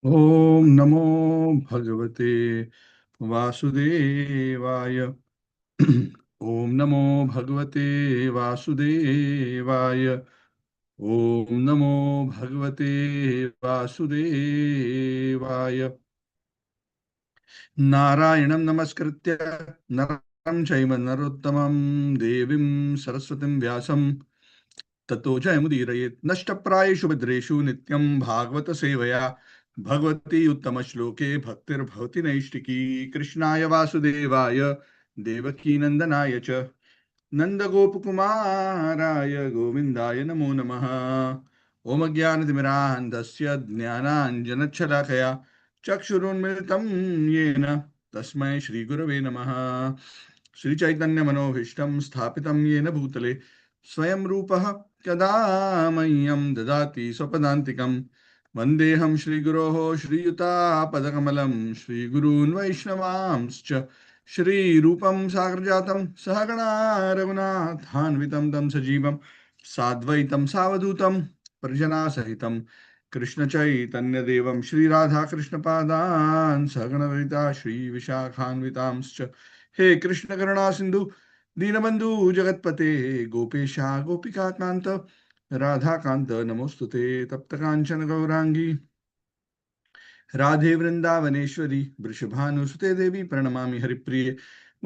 Om Namo Bhagavate Vasudevaya. Om Namo Bhagavate Vasudevaya. Om Namo Bhagavate Vasudevaya. Narayanam Namaskritya Naram Chaiva Narottamam Devim Saraswatim Vyasam ततो जयमुदीरयेत् नष्टप्रायेषु भद्रेषु नित्यं भागवत सेवया भगवती उत्तम श्लोके भक्तिर्भवति नैष्टिकी कृष्णाय वासुदेवाय देवकी नंदनाय च नन्दगोपकुमाराय गोविन्दाय नमो नमः। ॐ अज्ञानतिमिरान्धस्य ज्ञानाञ्जनच्छलाकया चक्षुरुन्मिलितं येन तस्मै श्रीगुरवे नमः। श्रीचैतन्यमनोभीष्टं स्थापितं येन भूतले स्वयं रूपः कदा मह्यं ददाति स्वपदान्तिकं वन्देऽहं श्रीगुरोः श्रीयुतापदकमलं श्रीगुरून् वैष्णवांश्च श्रीरूपं साग्रजातं सहगणा रघुनाथान्वितं तं सजीवं साद्वैतं सावधूतं परिजनासहितं कृष्णचैतन्यदेवं श्रीराधाकृष्णपादान् सहगणललिता श्रीविशाखान्वितांश्च हे कृष्णकरुणा सिन्धु दीनबन्धु जगत्पते गोपेशा गोपिकान्त राधाकान्त नमोस्तुते तप्तकाञ्चन गौराङ्गी राधे वृंदावनेश्वरी वृषभानुसुते देवी प्रणमामि हरिप्रिये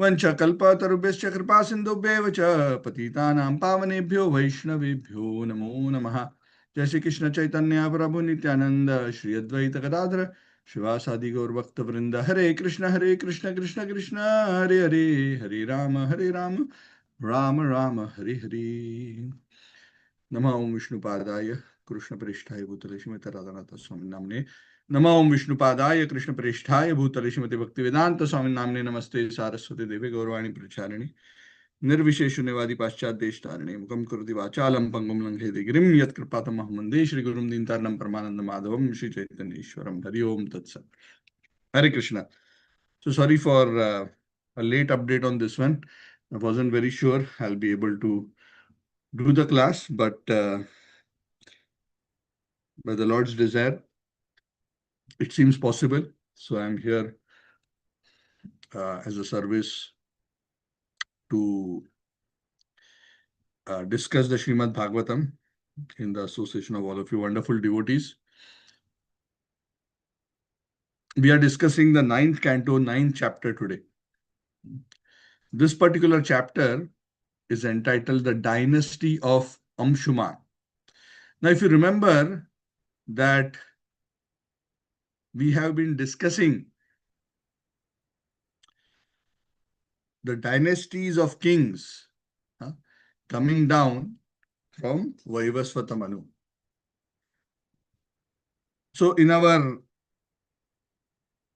वंशकल्पतरुभ्यश्च कृपा सिन्धुभ्येव च पतितानां पावनेभ्यो वैष्णवेभ्यो नमो नमः। जय श्री कृष्ण चैतन्य प्रभु नित्यानंद श्री अद्वैत गदाधर शिवासादि गौरभक्त वृंद हरे कृष्ण कृष्ण कृष्ण हरे हरे हरे राम राम राम हरे हरे। नमः ओं विष्णुपादाय कृष्णप्रेष्ठाय भूतले श्रीमते राधानाथ स्वामी नामने। नमः ओं विष्णुपादाय कृष्णप्रेष्ठाय भूतले श्रीमते भक्तिवेदांत स्वामी नामने। नमस्ते सारस्वती देवे गौरवाणी प्रचारिणी निर्विशेष शून्यवादी पाश्चात्य देशतारिणे मुखम करोति वाचालं पंगुं लंघयते गिरिं यत्कृपातमहं वन्दे श्रीगुरुं दीनतारणं परमानंद माधवं श्री चैतन्येश्वरं। हरि ओम तत्सत्। Hare Krishna. So sorry for a late update on this one. I wasn't very sure I'll be able to do the class, but by the Lord's desire, it seems possible. So I'm here as a service to discuss the Srimad Bhagavatam in the association of all of you wonderful devotees. We are discussing the ninth canto, ninth chapter today. This particular chapter is entitled The Dynasty of Anshuman. Now, if you remember that we have been discussing the dynasties of kings coming down from Vaivasvata Manu. So in our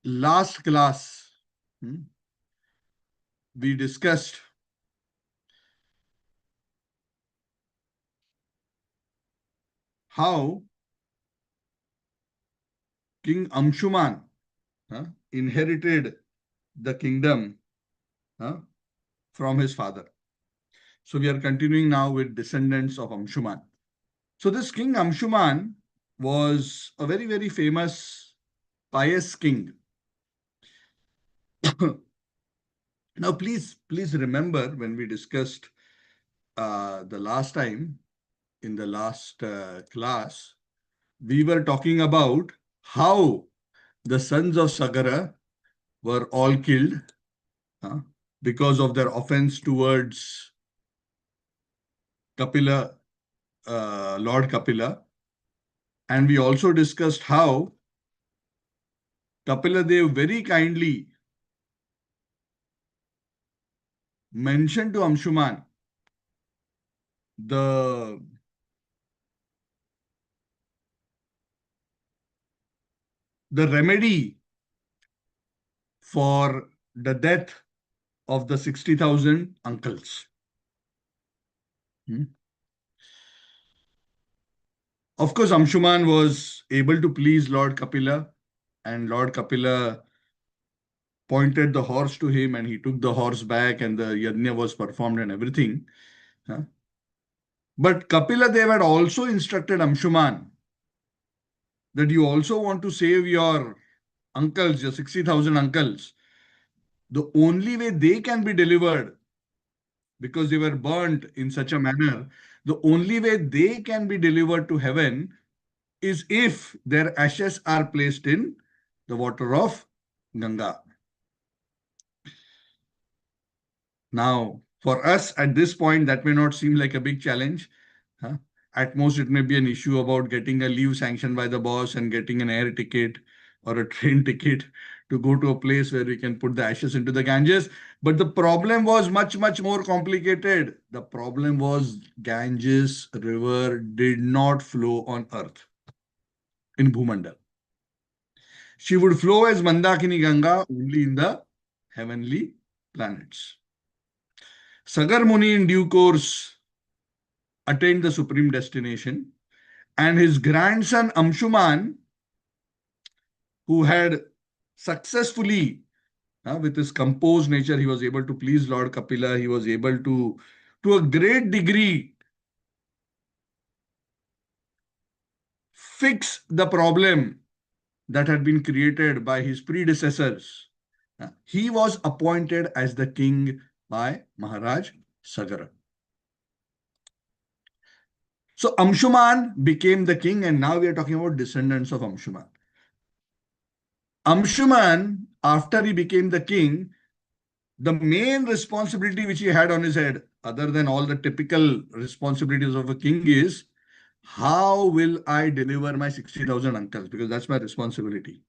last class, we discussed how King Anshuman inherited the kingdom from his father. So we are continuing now with descendants of Anshuman. So this King Anshuman was a very, very famous, pious king. Now, please remember when we discussed the last time in the last class, we were talking about how the sons of Sagara were all killed because of their offense towards Kapila, Lord Kapila. And we also discussed how Kapila Dev very kindly mentioned to Anshuman the remedy for the death of the 60,000 uncles. Of course, Anshuman was able to please Lord Kapila, and Lord Kapila pointed the horse to him and he took the horse back and the yajna was performed and everything. But Kapila Dev had also instructed Anshuman that you also want to save your uncles, your 60,000 uncles, the only way they can be delivered, because they were burnt in such a manner, the only way they can be delivered to heaven is if their ashes are placed in the water of Ganga. Now, for us at this point, that may not seem like a big challenge. Huh? At most, it may be an issue about getting a leave sanctioned by the boss and getting an air ticket or a train ticket to go to a place where we can put the ashes into the Ganges. But the problem was much, much more complicated. The problem was Ganges river did not flow on earth in Bhumandal. She would flow as Mandakini Ganga only in the heavenly planets. Sagar Muni in due course attained the supreme destination, and his grandson Anshuman, who had successfully, with his composed nature, he was able to please Lord Kapila. He was able to a great degree, fix the problem that had been created by his predecessors. He was appointed as the king by Maharaj Sagara. So Anshuman became the king, and now we are talking about descendants of Anshuman. Anshuman, after he became the king, the main responsibility which he had on his head, other than all the typical responsibilities of a king, is how will I deliver my 60,000 uncles? Because that's my responsibility.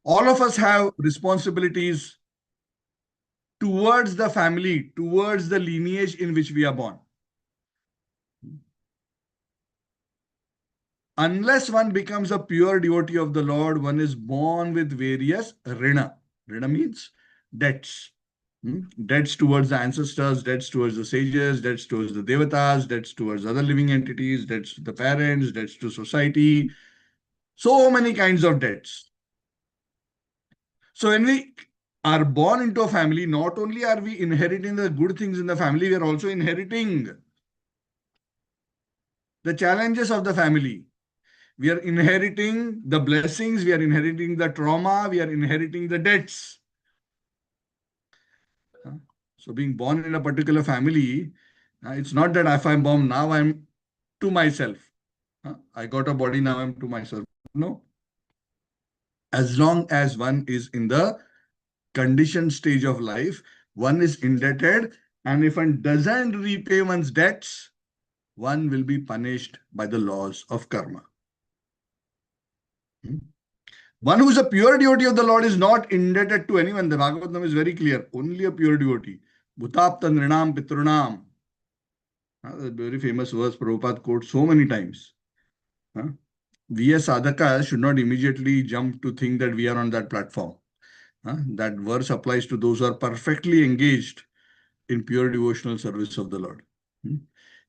All of us have responsibilities towards the family, towards the lineage in which we are born. Unless one becomes a pure devotee of the Lord, one is born with various rina. Rina means debts. Debts towards the ancestors, debts towards the sages, debts towards the devatas, debts towards other living entities, debts to the parents, debts to society. So many kinds of debts. So when we are born into a family, not only are we inheriting the good things in the family, we are also inheriting the challenges of the family. We are inheriting the blessings, we are inheriting the trauma, we are inheriting the debts. So being born in a particular family, it's not that if I'm born now, I'm to myself. I got a body, now I'm to myself. No. As long as one is in the conditioned stage of life, one is indebted, and if one doesn't repay one's debts, one will be punished by the laws of karma. One who is a pure devotee of the Lord is not indebted to anyone. The Bhagavatam is very clear. Only a pure devotee. Bhutapta nrinam pitrunam. A very famous verse Prabhupada quotes so many times. We as sadhakas should not immediately jump to think that we are on that platform. That verse applies to those who are perfectly engaged in pure devotional service of the Lord.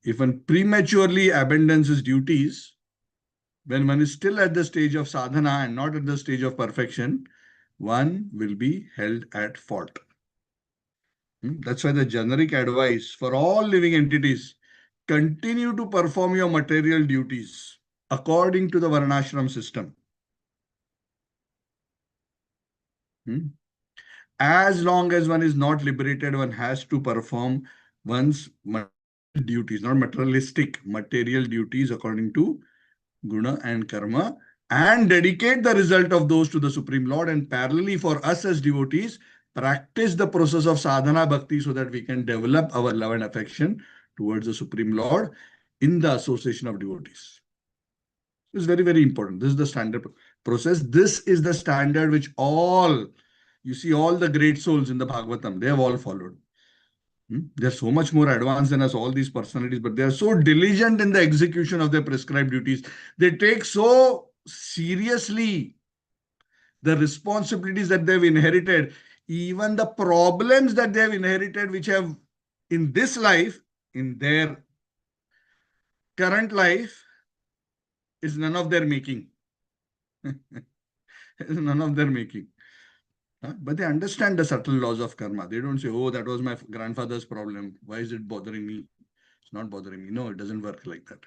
If one prematurely abandons his duties, when one is still at the stage of sadhana and not at the stage of perfection, one will be held at fault. That's why the generic advice for all living entities, continue to perform your material duties according to the Varnashram system. As long as one is not liberated, one has to perform one's duties, not materialistic, material duties according to guna and karma, and dedicate the result of those to the Supreme Lord. And parallelly, for us as devotees, practice the process of sadhana bhakti so that we can develop our love and affection towards the Supreme Lord in the association of devotees. It's very, very important. This is the standard process. This is the standard which you see all the great souls in the Bhagavatam, they have all followed. They're so much more advanced than us, all these personalities, but they are so diligent in the execution of their prescribed duties. They take so seriously the responsibilities that they've inherited, even the problems that they have inherited, which have in this life, in their current life, is none of their making. Is none of their making. But they understand the subtle laws of karma. They don't say, oh, that was my grandfather's problem. Why is it bothering me? It's not bothering me. No, it doesn't work like that.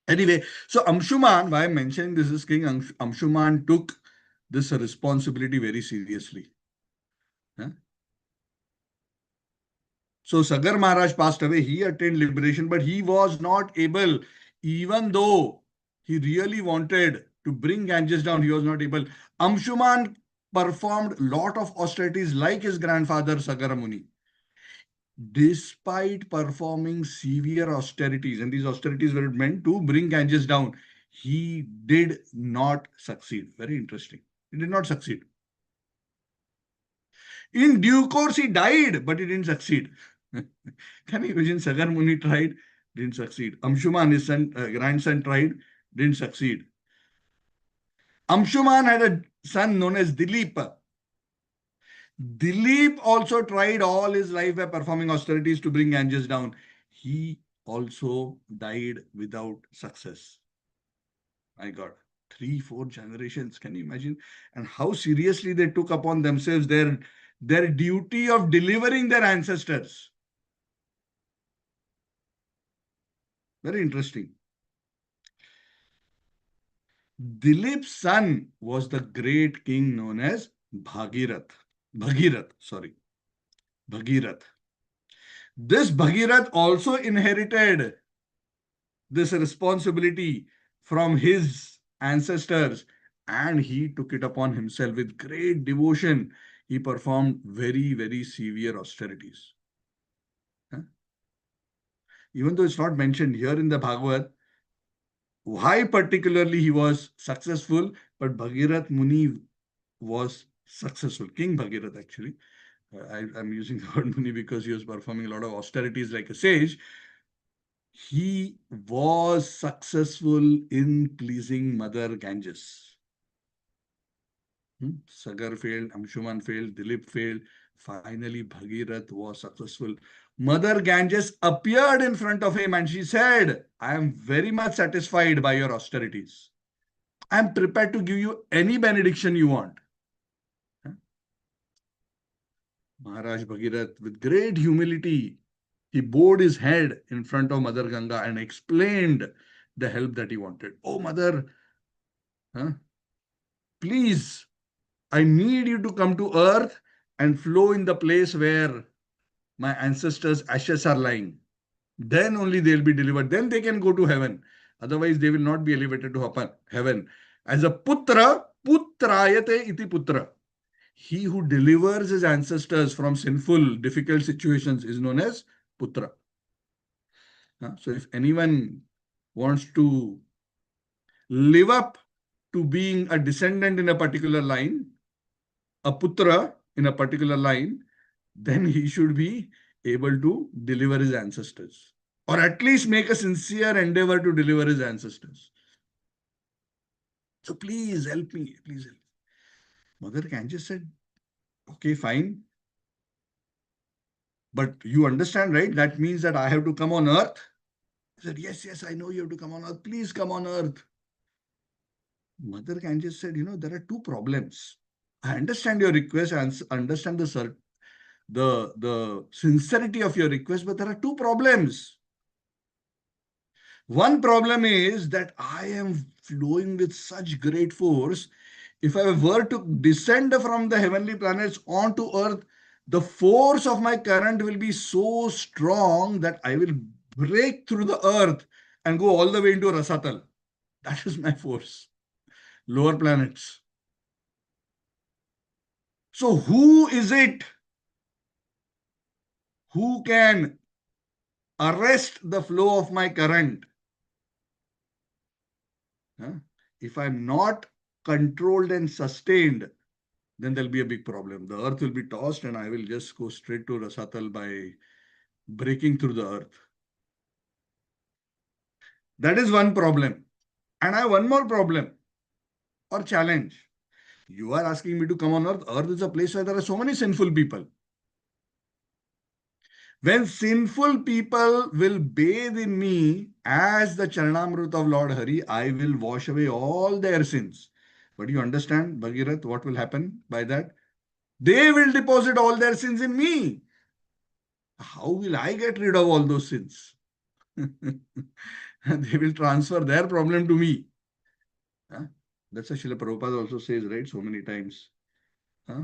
Anyway, so Anshuman, why I'm mentioning this is King Anshuman took this responsibility very seriously. Huh? So Sagar Maharaj passed away. He attained liberation, but he was not able, even though he really wanted to bring Ganges down, he was not able. Anshuman performed lot of austerities like his grandfather Sagar Muni. Despite performing severe austerities, and these austerities were meant to bring Ganges down, he did not succeed. Very interesting. He did not succeed. In due course, he died, but he didn't succeed. Can you imagine? Sagar Muni tried, didn't succeed. Anshuman, his son, grandson, tried, didn't succeed. Anshuman had a son known as Dilip. Dilip also tried all his life by performing austerities to bring Ganges down. He also died without success. My God, 3, 4 generations. Can you imagine? And how seriously they took upon themselves their duty of delivering their ancestors. Very interesting. Dilip's son was the great king known as Bhagirath. Bhagirath, sorry. Bhagirath. This Bhagirath also inherited this responsibility from his ancestors, and he took it upon himself with great devotion. He performed very, very severe austerities. Huh? Even though it's not mentioned here in the Bhagavad, why particularly he was successful, but Bhagirath Muni was successful. King Bhagirath, actually. I'm using the word Muni because he was performing a lot of austerities like a sage. He was successful in pleasing Mother Ganges. Sagar failed, Anshuman failed, Dilip failed. Finally, Bhagirath was successful. Mother Ganges appeared in front of him and she said, I am very much satisfied by your austerities. I am prepared to give you any benediction you want. Maharaj Bhagirath, with great humility, he bowed his head in front of Mother Ganga and explained the help that he wanted. Oh, Mother, please, I need you to come to earth and flow in the place where my ancestors' ashes are lying. Then only they'll be delivered. Then they can go to heaven. Otherwise, they will not be elevated to heaven. As a putra, putrayate iti putra. He who delivers his ancestors from sinful, difficult situations is known as putra. So if anyone wants to live up to being a descendant in a particular line, a putra in a particular line, then he should be able to deliver his ancestors, or at least make a sincere endeavor to deliver his ancestors. So please help me, please help. Mother Ganges said, okay, fine. But you understand, right? That means that I have to come on earth. He said, yes, yes, I know you have to come on earth. Please come on earth. Mother Ganges said, there are two problems. I understand your request. I understand the sincerity of your request, but there are two problems. One problem is that I am flowing with such great force. If I were to descend from the heavenly planets onto earth, the force of my current will be so strong that I will break through the earth and go all the way into Rasatal. That is my force. Lower planets. So who is it who can arrest the flow of my current? If I'm not controlled and sustained, then there'll be a big problem. The earth will be tossed and I will just go straight to Rasatal by breaking through the earth. That is one problem. And I have one more problem or challenge. You are asking me to come on earth. Earth is a place where there are so many sinful people. When sinful people will bathe in me as the Charanamrut of Lord Hari, I will wash away all their sins. But you understand, Bhagirath, what will happen by that? They will deposit all their sins in me. How will I get rid of all those sins? They will transfer their problem to me. Huh? That's what Srila Prabhupada also says, right? So many times. Huh?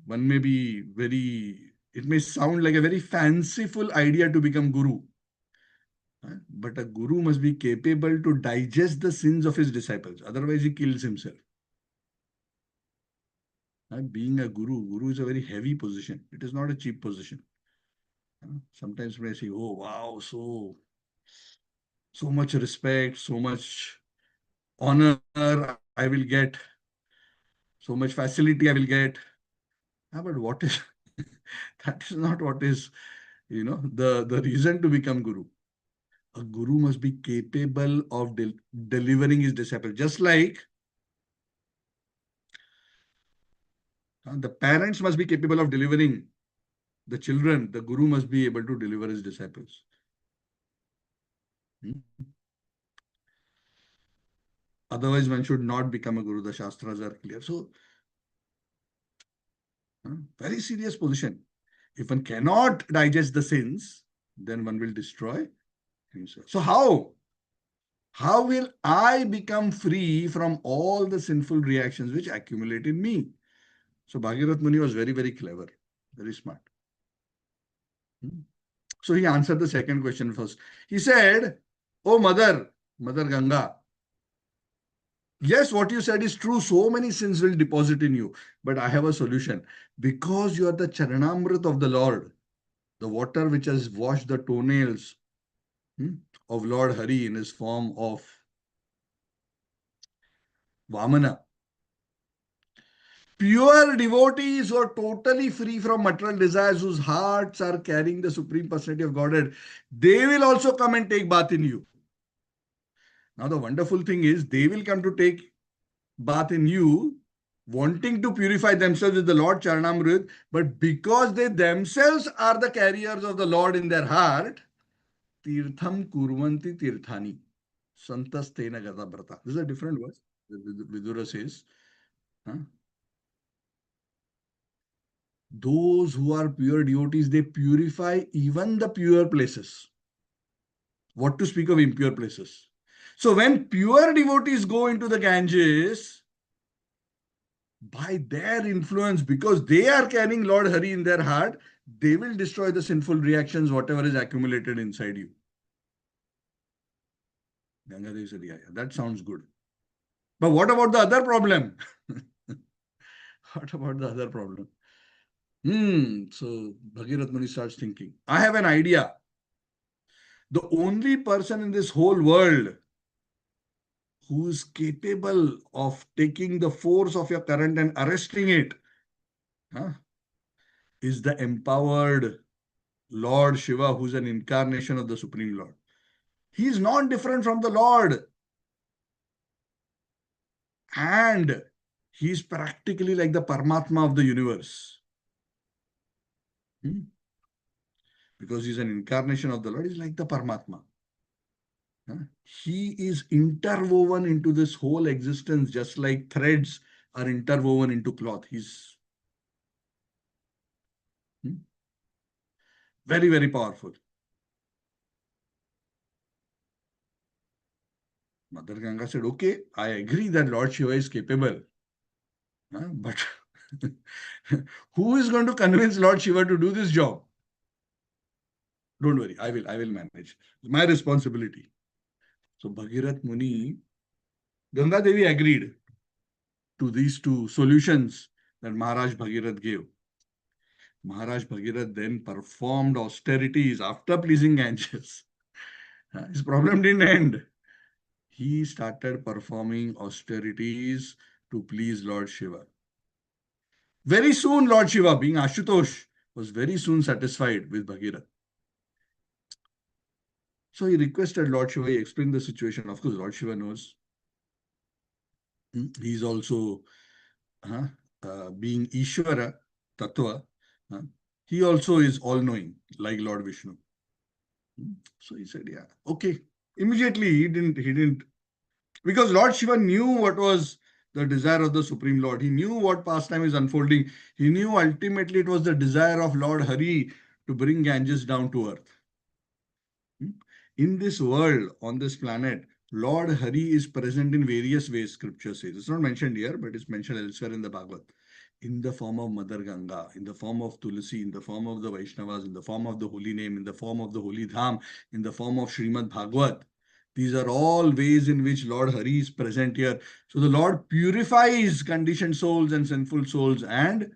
One may be very, it may sound like a very fanciful idea to become guru. Huh? But a guru must be capable to digest the sins of his disciples. Otherwise, he kills himself. Being a guru is a very heavy position. It is not a cheap position. Sometimes when I say, oh, wow, so much respect, so much honor I will get, so much facility I will get. But what is that is not what is, the reason to become guru. A guru must be capable of delivering his disciple. Just like the parents must be capable of delivering the children, the guru must be able to deliver his disciples. Hmm? Otherwise, one should not become a guru. The Shastras are clear. So, very serious position. If one cannot digest the sins, then one will destroy himself. So, how? How will I become free from all the sinful reactions which accumulate in me? So, Bhagirath Muni was very, very clever, very smart. So, he answered the second question first. He said, oh, Mother Ganga, yes, what you said is true. So many sins will deposit in you. But I have a solution. Because you are the Charanamrit of the Lord, the water which has washed the toenails of Lord Hari in his form of Vamana. Pure devotees who are totally free from material desires, whose hearts are carrying the Supreme Personality of Godhead, they will also come and take bath in you. Now, the wonderful thing is, they will come to take bath in you, wanting to purify themselves with the Lord Charanamrit, but because they themselves are the carriers of the Lord in their heart, Tirtham Kurvanti Tirthani. Santas Tena Gata Brata. This is a different word. Vidura says. Huh? Those who are pure devotees, they purify even the pure places. What to speak of impure places? So when pure devotees go into the Ganges, by their influence, because they are carrying Lord Hari in their heart, they will destroy the sinful reactions, whatever is accumulated inside you. Gangadev said, yeah, that sounds good. But what about the other problem? What about the other problem? So Bhagirath Muni starts thinking, I have an idea. The only person in this whole world who is capable of taking the force of your current and arresting it is the empowered Lord Shiva, who's an incarnation of the Supreme Lord. He is not different from the Lord. And he is practically like the Paramatma of the universe. Because he's an incarnation of the Lord, he's like the Paramatma. He is interwoven into this whole existence, just like threads are interwoven into cloth. He's very, very powerful. Mother Ganga said, okay, I agree that Lord Shiva is capable. But who is going to convince Lord Shiva to do this job? Don't worry, I will manage. It's my responsibility. So Bhagirath Muni, Ganga Devi agreed to these two solutions that Maharaj Bhagirath gave. Maharaj Bhagirath then performed austerities after pleasing Ganges. His problem didn't end. He started performing austerities to please Lord Shiva. Very soon, Lord Shiva, being Ashutosh, was very soon satisfied with Bhagirath. So he requested Lord Shiva, he explained the situation. Of course, Lord Shiva knows. He's also being Ishvara, Tattva. He also is all-knowing, like Lord Vishnu. So he said, yeah, okay. Immediately, he didn't, because Lord Shiva knew what was the desire of the Supreme Lord. He knew what pastime is unfolding. He knew ultimately it was the desire of Lord Hari to bring Ganges down to earth. In this world, on this planet, Lord Hari is present in various ways, scripture says. It's not mentioned here, but it's mentioned elsewhere in the Bhagavad. In the form of Mother Ganga, in the form of Tulsi, in the form of the Vaishnavas, in the form of the holy name, in the form of the holy Dham, in the form of Srimad Bhagavat. These are all ways in which Lord Hari is present here. So the Lord purifies conditioned souls and sinful souls and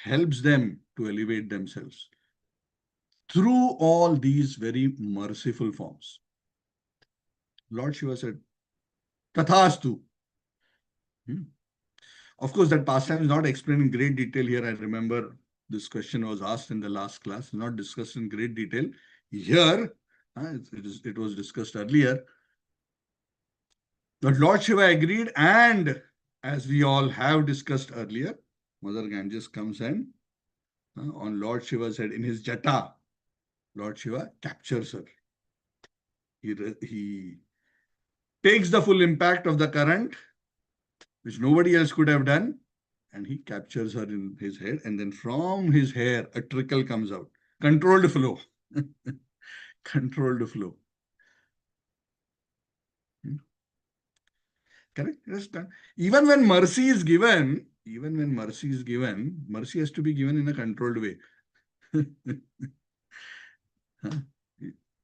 helps them to elevate themselves through all these very merciful forms. Lord Shiva said, Tathastu. Of course, that pastime is not explained in great detail here. I remember this question was asked in the last class, not discussed in great detail. Here, it was discussed earlier. But Lord Shiva agreed, and as we all have discussed earlier, Mother Ganges comes and on Lord Shiva's head in his jata, Lord Shiva captures her. He takes the full impact of the current, which nobody else could have done, and he captures her in his head, and then from his hair, a trickle comes out. Controlled flow. Controlled flow. Correct? Yes, even when mercy is given, mercy has to be given in a controlled way.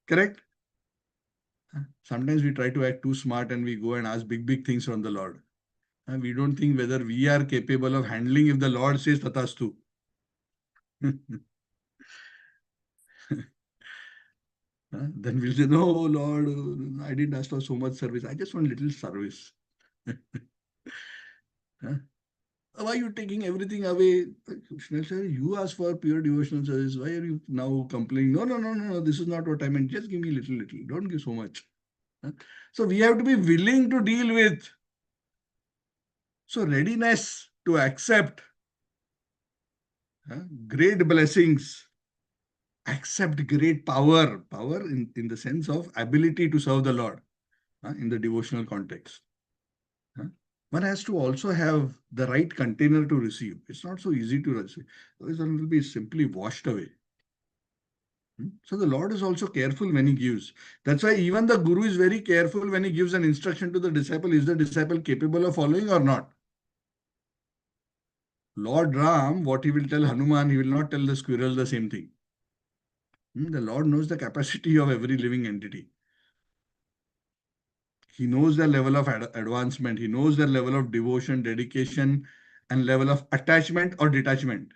Correct? Sometimes we try to act too smart and we go and ask big things from the Lord. And we don't think whether we are capable of handling if the Lord says Tatastu. Then we'll say, no, Lord, I didn't ask for so much service. I just want little service. Why are you taking everything away? Krishna said, you asked for pure devotional service. Why are you now complaining? No. This is not what I meant. Just give me little. Don't give so much. So we have to be willing to deal with. So readiness to accept great blessings, accept great power in the sense of ability to serve the Lord in the devotional context. One has to also have the right container to receive. It's not so easy to receive. Otherwise, one will be simply washed away. So the Lord is also careful when he gives. That's why even the Guru is very careful when he gives an instruction to the disciple. Is the disciple capable of following or not? Lord Ram, what he will tell Hanuman, he will not tell the squirrel the same thing. The Lord knows the capacity of every living entity. He knows their level of advancement. He knows their level of devotion, dedication, and level of attachment or detachment.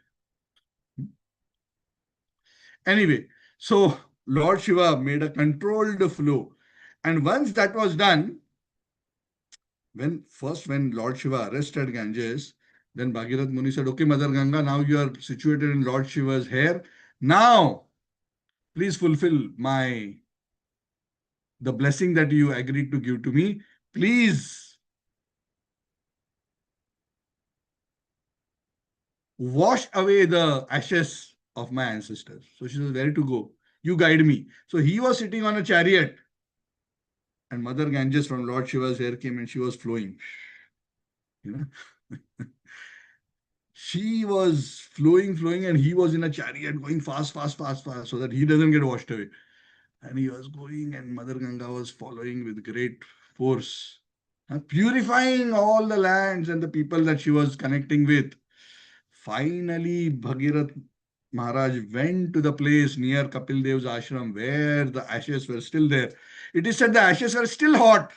Anyway, so Lord Shiva made a controlled flow. And once that was done, when Lord Shiva arrested Ganges, then Bhagirath Muni said, okay, Mother Ganga, now you are situated in Lord Shiva's hair. Now, please fulfill the blessing that you agreed to give to me. Please wash away the ashes of my ancestors. So she says, where to go? You guide me. So he was sitting on a chariot, and Mother Ganges from Lord Shiva's hair came and she was flowing. She was flowing, and he was in a chariot going fast, so that he doesn't get washed away. And he was going, and Mother Ganga was following with great force, purifying all the lands and the people that she was connecting with. Finally, Bhagirath Maharaj went to the place near Kapil Dev's ashram where the ashes were still there. It is said the ashes were still hot.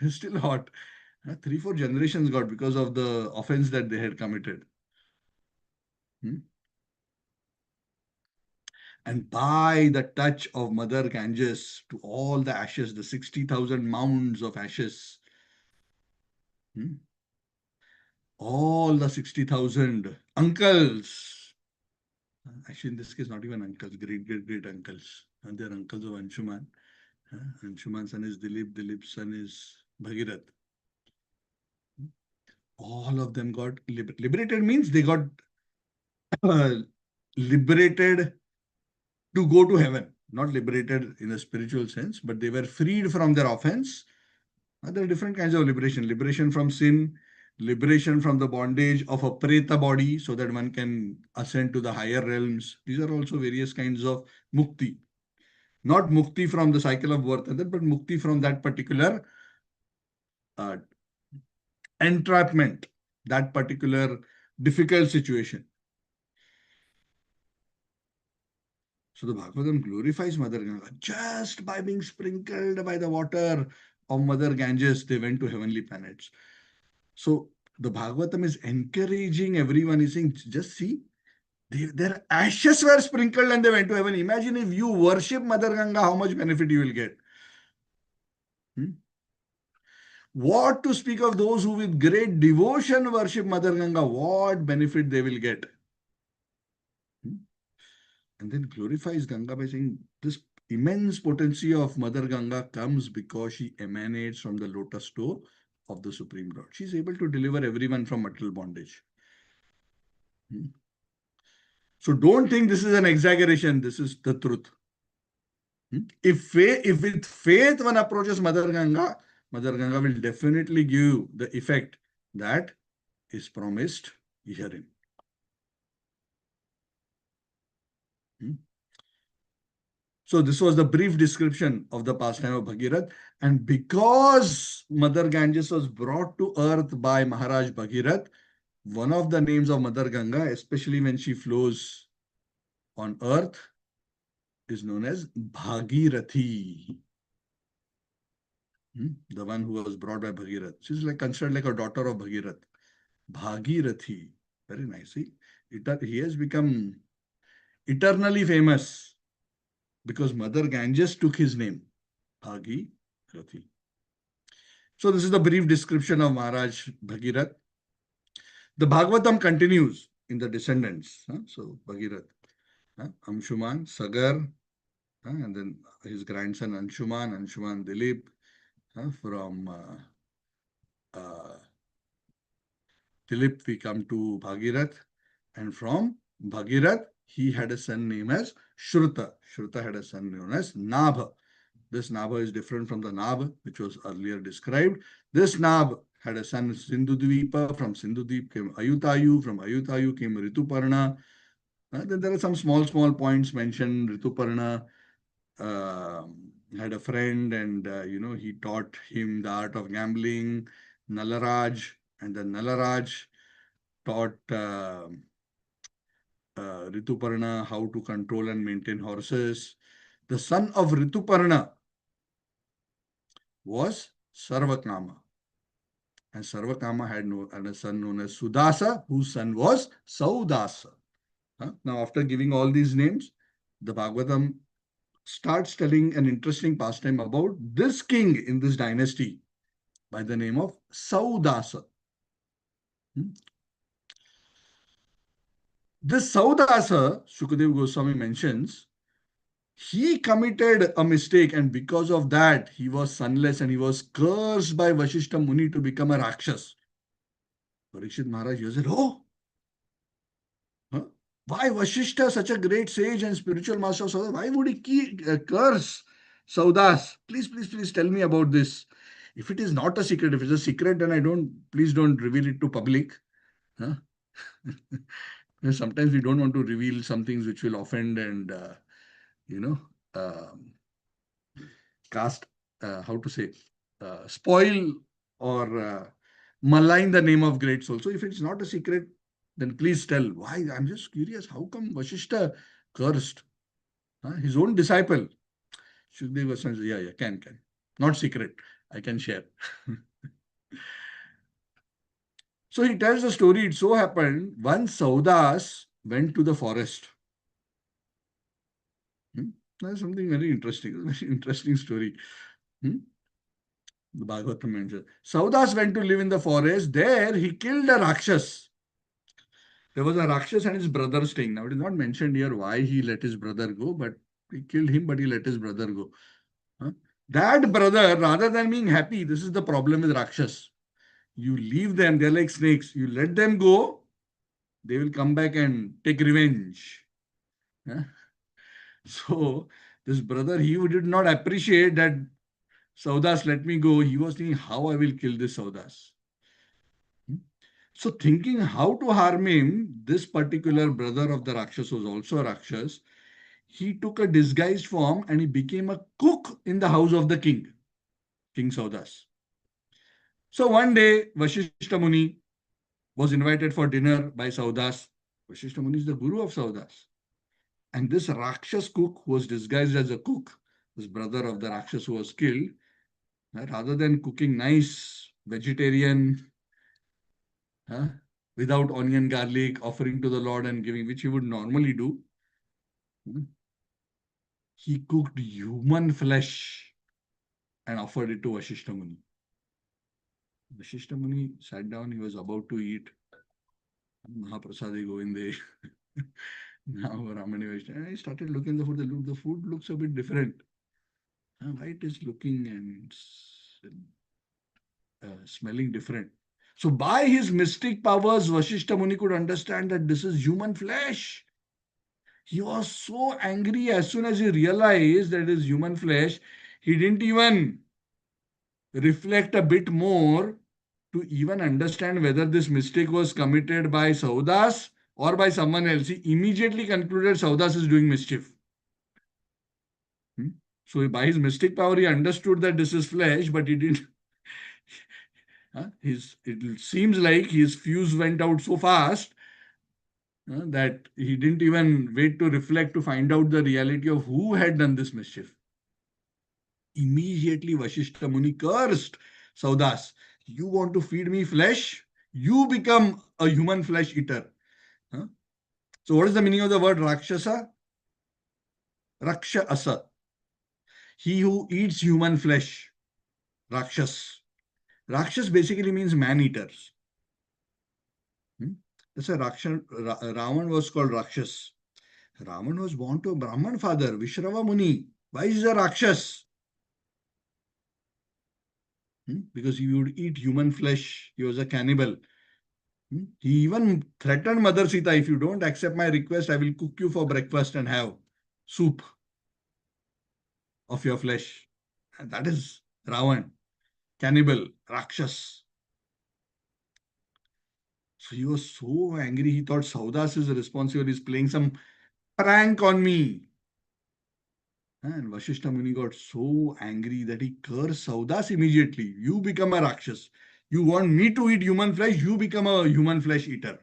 Still hot. 3-4 generations got because of the offense that they had committed. And by the touch of Mother Ganges to all the ashes, the 60,000 mounds of ashes, all the 60,000 uncles, actually in this case not even uncles, great uncles, and they're uncles of Anshuman. Anshuman's son is Dilip, Dilip's son is Bhagirath. All of them got liberated means they got liberated to go to heaven. Not liberated in a spiritual sense, but they were freed from their offense. There are different kinds of liberation. Liberation from sin, liberation from the bondage of a preta body so that one can ascend to the higher realms. These are also various kinds of mukti. Not mukti from the cycle of birth and death, but mukti from that particular uh, entrapment, that particular difficult situation. So the Bhagavatam glorifies Mother Ganga. Just by being sprinkled by the water of Mother Ganges, they went to heavenly planets. So the Bhagavatam is encouraging everyone. He's saying, just see, their ashes were sprinkled and they went to heaven. Imagine if you worship Mother Ganga, how much benefit you will get. Hmm? What to speak of those who with great devotion worship Mother Ganga, what benefit they will get. Hmm? And then glorifies Ganga by saying this immense potency of Mother Ganga comes because she emanates from the lotus toe of the Supreme Lord. She is able to deliver everyone from material bondage. Hmm? So don't think this is an exaggeration. This is the truth. If with faith one approaches Mother Ganga will definitely give the effect that is promised herein. Hmm? So this was the brief description of the pastime of Bhagirath. And because Mother Ganges was brought to earth by Maharaj Bhagirath, one of the names of Mother Ganga, especially when she flows on earth, is known as Bhagirathi. The one who was brought by Bhagirath. She's like considered like a daughter of Bhagirath. Bhagirathi. Very nice. See, he has become eternally famous because Mother Ganges took his name. Bhagirathi. So this is the brief description of Maharaj Bhagirath. The Bhagavatam continues in the Descendants. So Bhagirath, Anshuman, Sagar, and then his grandson Anshuman Dilip from Dilip we come to Bhagirath, and from Bhagirath he had a son named as Shruta. Shruta had a son known as Nabha. This Nabha is different from the Nabha which was earlier described. This Nabha had a son Sindhudvipa. From Sindhudvip came Ayutayu. From Ayutayu came Rituparna. Then there are some small points mentioned. Rituparna had a friend and he taught him the art of gambling. Nalaraj, and then Nalaraj taught Rituparna how to control and maintain horses. The son of Rituparna was Sarvakama. And Sarvakama had a son known as Sudasa, whose son was Saudasa. Now, after giving all these names, the Bhagavatam starts telling an interesting pastime about this king in this dynasty by the name of Saudasa. This Saudasa, Shukadeva Goswami mentions, he committed a mistake, and because of that, he was sonless and he was cursed by Vashishta Muni to become a Rakshas. Parikshit Maharaj said, oh, why Vashishta, such a great sage and spiritual master of Saudas, why would he curse Saudas? Please tell me about this. If it is not a secret, if it's a secret, then please don't reveal it to public. Huh? Sometimes we don't want to reveal some things which will offend and, um, cast, how to say, spoil or malign the name of great soul. So if it's not a secret, then please tell. Why? I'm just curious. How come Vashishta cursed his own disciple? Shukadeva says, yeah, can. Not secret. I can share. So he tells the story. It so happened, once Saudas went to the forest. That's something very interesting story. The Bhagavatam mentions. Saudas went to live in the forest. There he killed a Rakshas. There was a Rakshas and his brother staying. Now it is not mentioned here why he let his brother go, but he killed him, but he let his brother go. That brother, rather than being happy, this is the problem with Rakshas. You leave them, they're like snakes. You let them go, they will come back and take revenge. So this brother, he did not appreciate that Saudas let me go. He was thinking, how I will kill this Saudas. So thinking how to harm him, this particular brother of the Rakshas was also a Rakshas. He took a disguised form and he became a cook in the house of the king, King Saudas. So one day, Vashishta Muni was invited for dinner by Saudas. Vashishta Muni is the guru of Saudas. And this Rakshas cook who was disguised as a cook, this brother of the Rakshas who was killed, rather than cooking nice vegetarian, huh, without onion, garlic, offering to the Lord and giving, which he would normally do, he cooked human flesh and offered it to Vashishta Muni. Vashishta Muni sat down, he was about to eat. Mahaprasadi Govinde. Now Ramani Vaishnava. I started looking at the food. The food looks a bit different. Why it is looking and smelling different. So by his mystic powers, Vashishta Muni could understand that this is human flesh. He was so angry as soon as he realized that it is human flesh. He didn't even reflect a bit more to even understand whether this mistake was committed by Saudas or by someone else. He immediately concluded Saudas is doing mischief. So by his mystic power, he understood that this is flesh, but he didn't. It seems like his fuse went out so fast that he didn't even wait to reflect to find out the reality of who had done this mischief. Immediately, Vashishta Muni cursed Saudas. You want to feed me flesh? You become a human flesh eater. Huh? So, what is the meaning of the word Rakshasa? Raksha Asa. He who eats human flesh. Rakshas. Rakshas basically means man eaters. That's why Ravan was called Rakshas. Ravan was born to a Brahman father, Vishrava Muni. Why is he a Rakshas? Because he would eat human flesh. He was a cannibal. He even threatened Mother Sita, if you don't accept my request, I will cook you for breakfast and have soup of your flesh. And that is Ravan, cannibal, Rakshas. So he was so angry, he thought Saudas is responsible, he's playing some prank on me. And Vashishta Muni got so angry that he cursed Saudas immediately. You become a Rakshas. You want me to eat human flesh, you become a human flesh eater.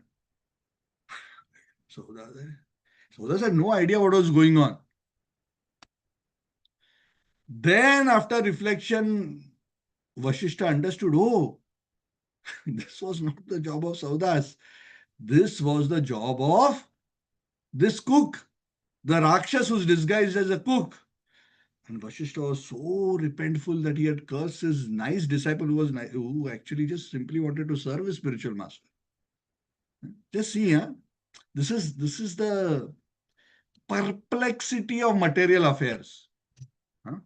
Saudas had no idea what was going on. Then, after reflection, Vashishta understood, oh, this was not the job of Saudas. This was the job of this cook, the Rakshas who's disguised as a cook. And Vashishta was so repentful that he had cursed his nice disciple who actually just simply wanted to serve his spiritual master. Just see, this is the perplexity of material affairs.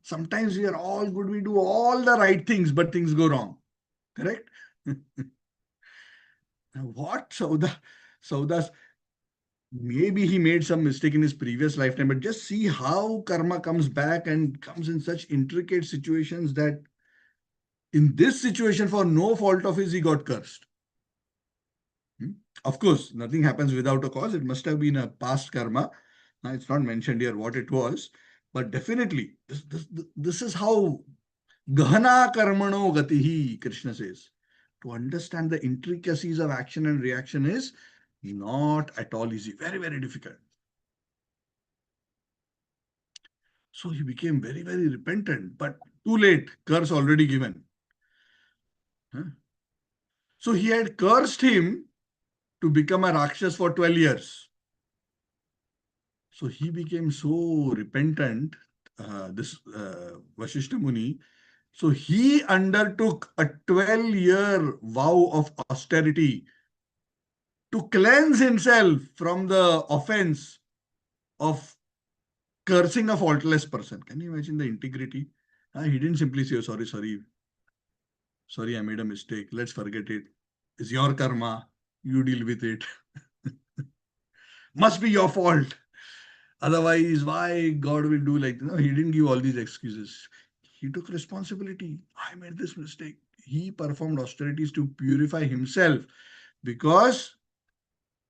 Sometimes we are all good, we do all the right things, but things go wrong. Correct? What Saudas, maybe he made some mistake in his previous lifetime, but just see how karma comes back and comes in such intricate situations that in this situation, for no fault of his, he got cursed. Of course, nothing happens without a cause. It must have been a past karma. It's not mentioned here what it was, but definitely this is how Gahana karmano gatihi, Krishna says. To understand the intricacies of action and reaction is not at all easy. Very, very difficult. So he became very, very repentant, but too late. Curse already given. So he had cursed him to become a Rakshas for 12 years. So he became so repentant, this Vashishta Muni. So he undertook a 12-year vow of austerity to cleanse himself from the offense of cursing a faultless person. Can you imagine the integrity? He didn't simply say, oh, sorry, I made a mistake. Let's forget it. It's your karma. You deal with it. Must be your fault. Otherwise, why God will do like, no, he didn't give all these excuses. He took responsibility. I made this mistake. He performed austerities to purify himself. because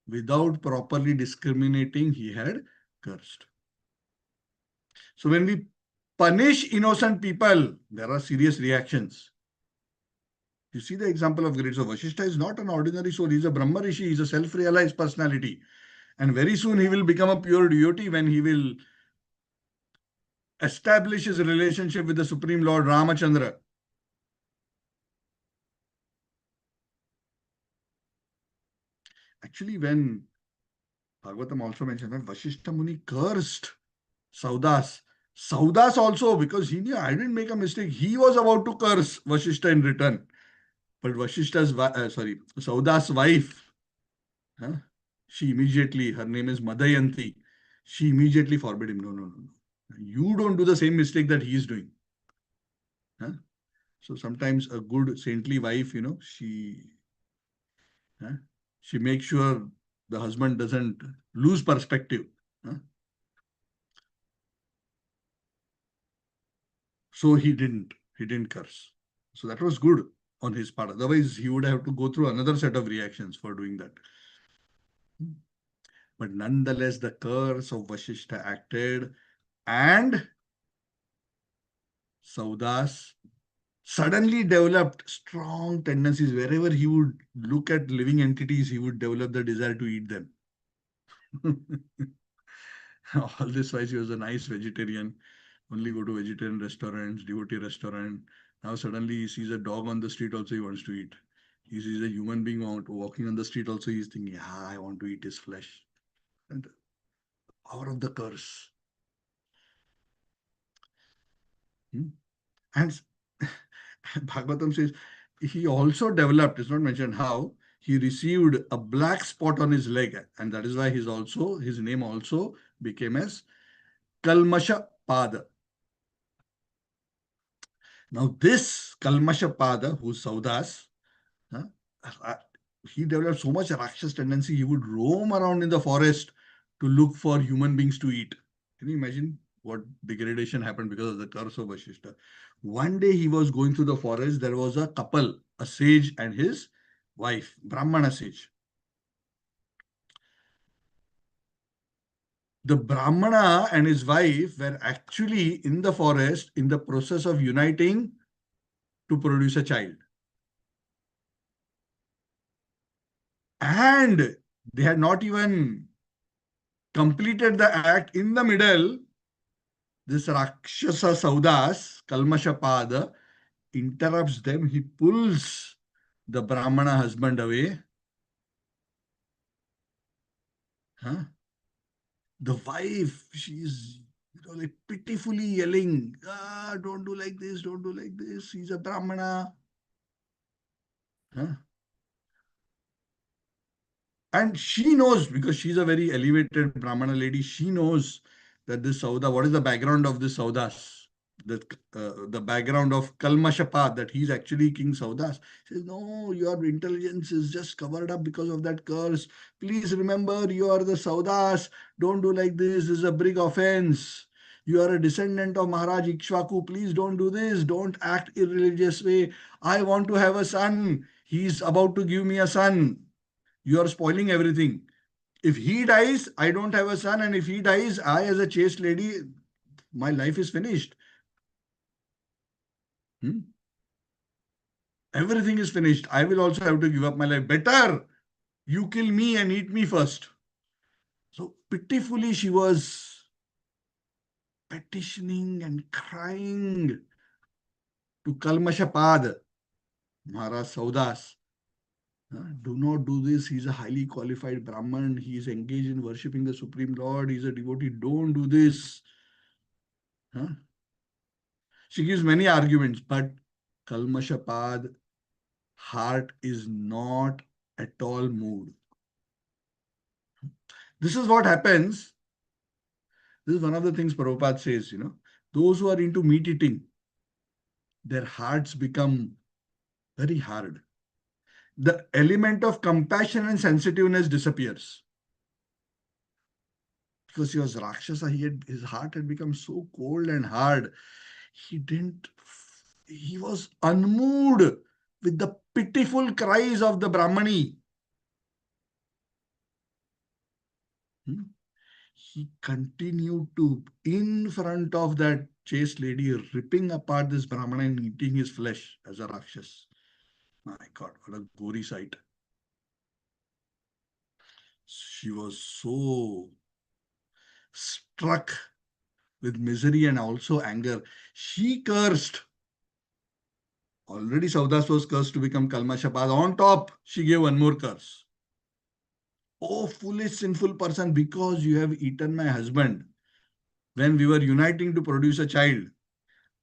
without properly discriminating, he had cursed. So when we punish innocent people, there are serious reactions. You see the example of great. So Vashishta is not an ordinary soul. He's a Brahma Rishi. He's a self-realized personality. And very soon he will become a pure devotee when he will establish his relationship with the Supreme Lord Ramachandra. Actually, when Bhagavatam also mentions that Vashishta Muni cursed Saudas. Saudas also, because he knew I didn't make a mistake. He was about to curse Vashishta in return. But Saudas' wife, huh, she immediately, her name is Madayanti, she immediately forbade him. No, no, no, no. You don't do the same mistake that he is doing. Huh? So sometimes a good saintly wife, huh, she makes sure the husband doesn't lose perspective. Huh? So he didn't curse. So that was good on his part. Otherwise, he would have to go through another set of reactions for doing that. But nonetheless, the curse of Vashishta acted, and Saudas suddenly developed strong tendencies. Wherever he would look at living entities, he would develop the desire to eat them. All this while he was a nice vegetarian, only go to vegetarian restaurants, devotee restaurant. Now suddenly he sees a dog on the street, also he wants to eat. He sees a human being walking on the street, also he's thinking, yeah, I want to eat his flesh. And the power of the curse. Hmm? And Bhagavatam says he also developed, it's not mentioned how, he received a black spot on his leg, and that is why his name also became as Kalmasha Pada. Now this Kalmasha Pada, who's Saudas, huh, uh, he developed so much Rakshas tendency, he would roam around in the forest to look for human beings to eat. Can you imagine what degradation happened because of the curse of Vashishta? One day he was going through the forest, there was a couple, a sage and his wife, Brahmana sage. The Brahmana and his wife were actually in the forest in the process of uniting to produce a child. And they had not even completed the act. In the middle, this Rakshasa Saudas, Kalmashapada, interrupts them. He pulls the Brahmana husband away. Huh? The wife, she's like pitifully yelling, don't do like this, don't do like this. He's a Brahmana. Huh? And she knows, because she's a very elevated Brahmana lady, she knows that this Sauda, what is the background of this Saudas? The background of Kalmashapad, that he's actually King Saudas. She says, no, your intelligence is just covered up because of that curse. Please remember, you are the Saudas. Don't do like this. This is a big offense. You are a descendant of Maharaj Ikshvaku. Please don't do this. Don't act irreligious way. I want to have a son. He's about to give me a son. You are spoiling everything. If he dies, I don't have a son. And if he dies, I, as a chaste lady, my life is finished. Everything is finished. I will also have to give up my life. Better you kill me and eat me first. So pitifully, she was petitioning and crying to Kalmashapad, Maharaj Saudas. Do not do this. He's a highly qualified Brahman. He is engaged in worshipping the Supreme Lord. He's a devotee. Don't do this. Huh? She gives many arguments, but Kalmashapad heart is not at all moved. This is what happens. This is one of the things Prabhupada says, those who are into meat eating, their hearts become very hard. The element of compassion and sensitiveness disappears. Because he was Rakshasa, his heart had become so cold and hard. He was unmoved with the pitiful cries of the Brahmani. Hmm? He continued to, in front of that chaste lady, ripping apart this Brahmana and eating his flesh as a Rakshas. My God, what a gory sight. She was so struck with misery and also anger. She cursed. Already Saudas was cursed to become Kalmashapad. On top, she gave one more curse. Oh, foolish, sinful person, because you have eaten my husband when we were uniting to produce a child,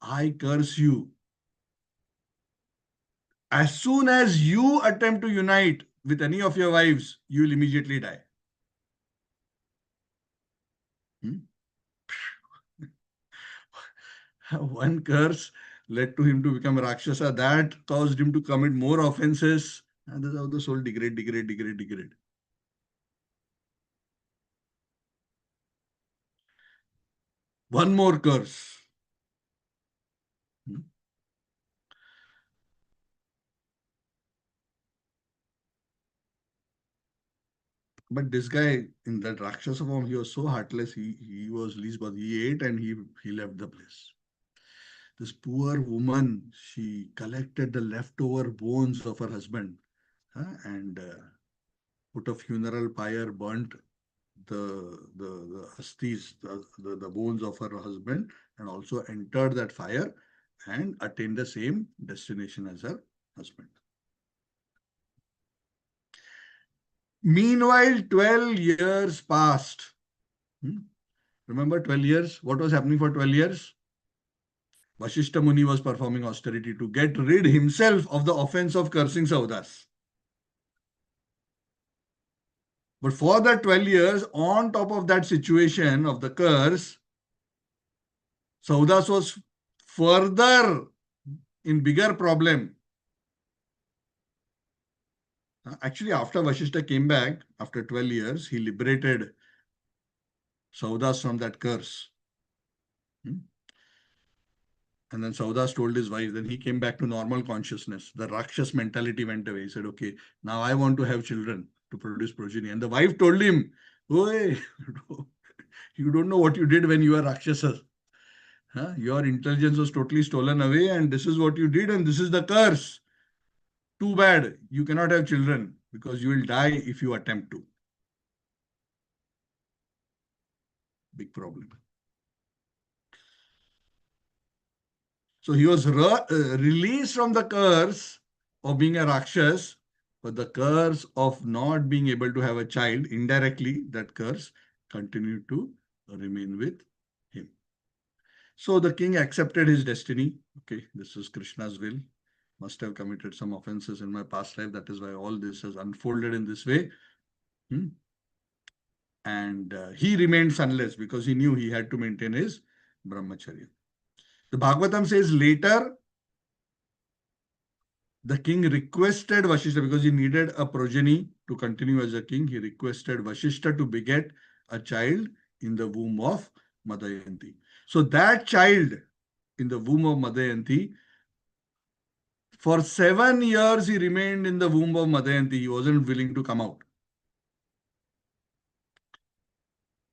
I curse you. As soon as you attempt to unite with any of your wives, you will immediately die. Hmm? One curse led to him to become Rakshasa. That caused him to commit more offenses. And that's how the soul degrade. One more curse. Hmm? But this guy in that Rakshasa form, he was so heartless. He was least, but he ate and he left the place. This poor woman, she collected the leftover bones of her husband, and put a funeral pyre, burnt the asthis, the bones of her husband, and also entered that fire and attained the same destination as her husband. Meanwhile, 12 years passed. Hmm? Remember 12 years? What was happening for 12 years? Vashishta Muni was performing austerity to get rid himself of the offense of cursing Saudas. But for the 12 years, on top of that situation of the curse, Saudas was further in bigger problem. Actually, after Vashishta came back, after 12 years, he liberated Saudas from that curse. Hmm? And then Saudas told his wife, then he came back to normal consciousness. The Rakshas mentality went away. He said, okay, now I want to have children to produce progeny. And the wife told him, "Oi, you don't know what you did when you were Rakshasas. Huh? Your intelligence was totally stolen away, and this is what you did, and this is the curse. Too bad. You cannot have children because you will die if you attempt to." Big problem. So he was released from the curse of being a Rakshas, but the curse of not being able to have a child, indirectly, that curse continued to remain with him. So the king accepted his destiny. Okay, this is Krishna's will. Must have committed some offenses in my past life. That is why all this has unfolded in this way. Hmm? And he remained sunless because he knew he had to maintain his brahmacharya. The Bhagavatam says later, the king requested Vashishta because he needed a progeny to continue as a king. He requested Vashishta to beget a child in the womb of Madayanti. So that child in the womb of Madayanti, for 7 years he remained in the womb of Madayanti. He wasn't willing to come out.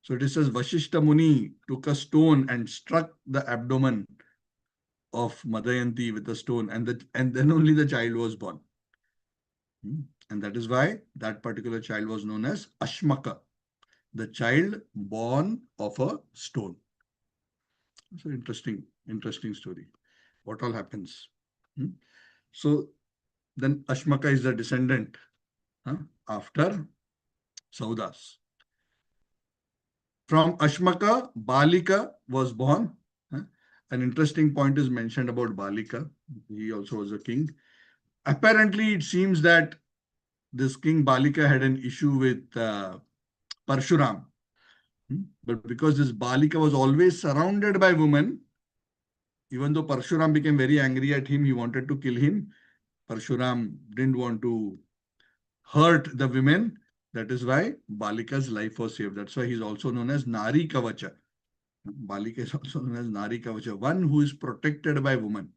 So it says Vashishta Muni took a stone and struck the abdomen of Madayanti with a stone, and then only the child was born. And that is why that particular child was known as Ashmaka, the child born of a stone. It's an interesting story. What all happens? Hmm? So then Ashmaka is the descendant, after Saudas. From Ashmaka, Balika was born. An interesting point is mentioned about Balika. He also was a king. Apparently, it seems that this king Balika had an issue with Parshuram. But because this Balika was always surrounded by women, even though Parshuram became very angry at him, he wanted to kill him. Parshuram didn't want to hurt the women. That is why Balika's life was saved. That's why he's also known as Nari Kavacha. Balika is also known as Nari Kavacha, one who is protected by women.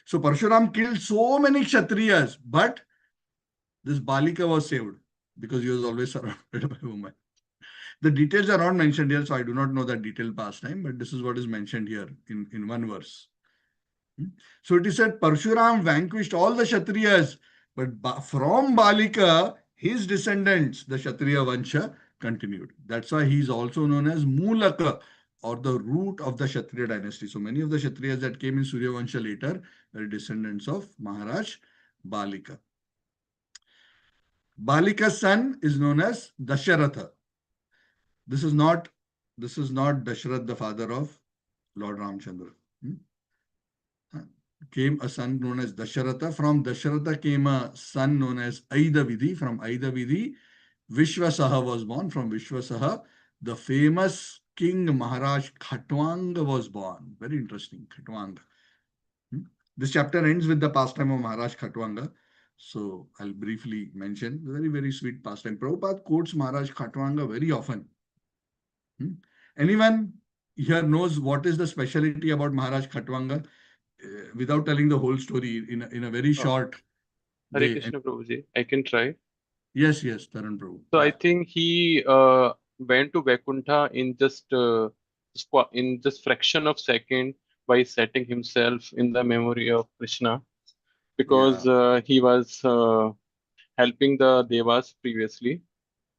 So Parshuram killed so many Kshatriyas, but this Balika was saved because he was always surrounded by women. The details are not mentioned here, so I do not know that detailed pastime, but this is what is mentioned here in one verse. So it is said Parshuram vanquished all the Kshatriyas, but from Balika, his descendants, the Kshatriya Vansha, continued. That's why he is also known as Mulaka, or the root of the Kshatriya dynasty. So many of the Kshatriyas that came in Surya Vansha later were descendants of Maharaj Balika. Balika's son is known as Dasharatha. This is not Dasharath, the father of Lord Ramchandra. Came a son known as Dasharatha. From Dasharatha came a son known as Aidavidhi. From Aidavidhi, Vishwasaha was born. From Vishwasaha, the famous King Maharaj Khatwanga was born. Very interesting, Khatwanga. This chapter ends with the pastime of Maharaj Khatwanga. So I'll briefly mention. Very, very sweet pastime. Prabhupada quotes Maharaj Khatwanga very often. Anyone here knows what is the speciality about Maharaj Khatwanga? Without telling the whole story in a very short Hare way. Krishna Prabhuji, I can try. Yes, Taran Prabhu. So I Yeah. think he went to Vaikuntha in just fraction of second by setting himself in the memory of Krishna, because he was helping the Devas previously,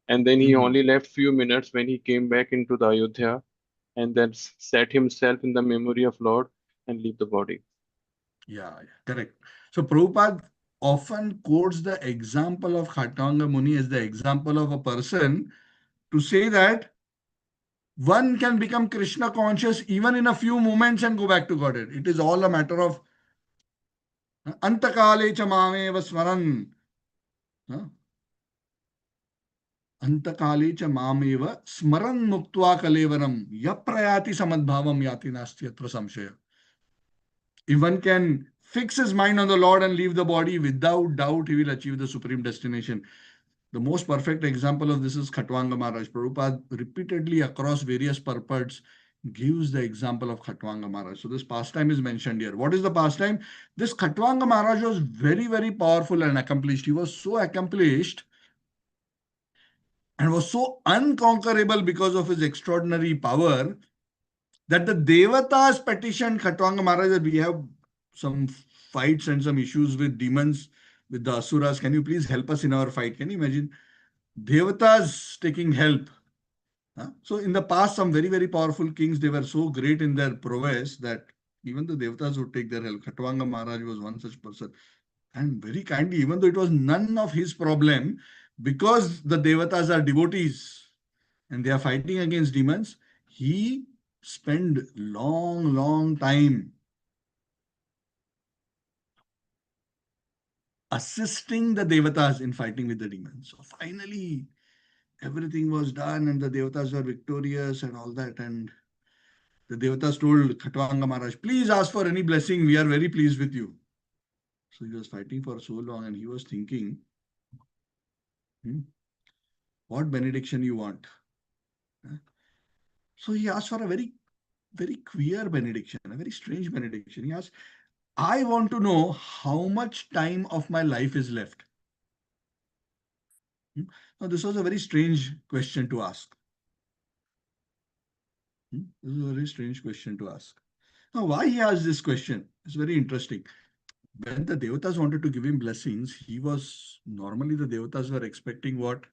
and then he only left few minutes when he came back into the Ayodhya, and then set himself in the memory of Lord and leave the body. Yeah, correct. So Prabhupada often quotes the example of Khatwanga Muni as the example of a person to say that one can become Krishna conscious even in a few moments and go back to Godhead. It is all a matter of Antakale cha mameva smaran. Antakale cha mameva smaran muktva kalevaram yaprayati samadbhavam yati nasti atra samshaya. If one can fix his mind on the Lord and leave the body, without doubt, he will achieve the supreme destination. The most perfect example of this is Khatwanga Maharaj. Prabhupada repeatedly across various purports gives the example of Khatwanga Maharaj. So this pastime is mentioned here. What is the pastime? This Khatwanga Maharaj was very, very powerful and accomplished. He was so accomplished and was so unconquerable because of his extraordinary power that the Devatas petitioned Khatwanga Maharaj that we have some fights and some issues with demons, with the Asuras. Can you please help us in our fight? Can you imagine? Devatas taking help. So in the past, some very, very powerful kings, they were so great in their prowess that even the Devatas would take their help. Khatwanga Maharaj was one such person. And very kindly, even though it was none of his problem, because the Devatas are devotees and they are fighting against demons, he spent long time assisting the Devatas in fighting with the demons. So finally, everything was done and the Devatas were victorious and all that. And the Devatas told Khatwanga Maharaj, please ask for any blessing. We are very pleased with you. So he was fighting for so long and he was thinking, what benediction you want? So he asked for a very, very queer benediction, a very strange benediction. He asked, I want to know how much time of my life is left. Now, this was a very strange question to ask. This is a very strange question to ask. Now, why he asked this question is very interesting. When the Devatas wanted to give him blessings, he was normally the Devatas were expecting what?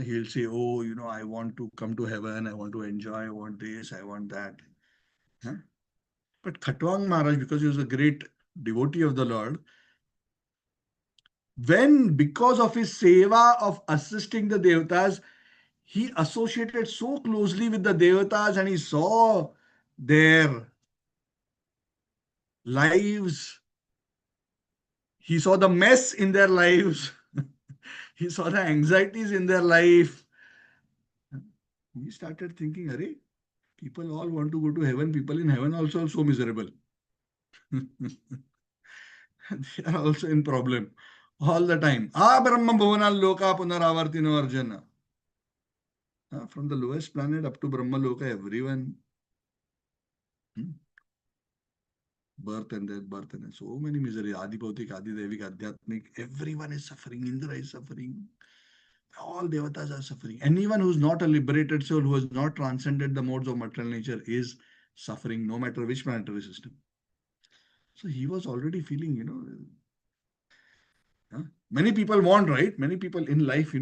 He'll say, oh, I want to come to heaven, I want to enjoy, I want this, I want that. But Khatwang Maharaj, because he was a great devotee of the Lord, because of his seva of assisting the Devatas, he associated so closely with the Devatas and he saw their lives. He saw the mess in their lives. He saw the anxieties in their life. He started thinking, Arey, people all want to go to heaven. People in heaven also are so miserable. They are also in problem all the time. Brahma bhuvanal loka punaravartino arjuna. From the lowest planet up to Brahma loka, everyone. Birth and death, birth and death. So many misery. Adi Bhautik, Adi Devik, Adhyatmik. Everyone is suffering. Indra is suffering. All devatas are suffering. Anyone who's not a liberated soul, who has not transcended the modes of material nature, is suffering, no matter which planetary system. So he was already feeling, many people want, right? Many people in life,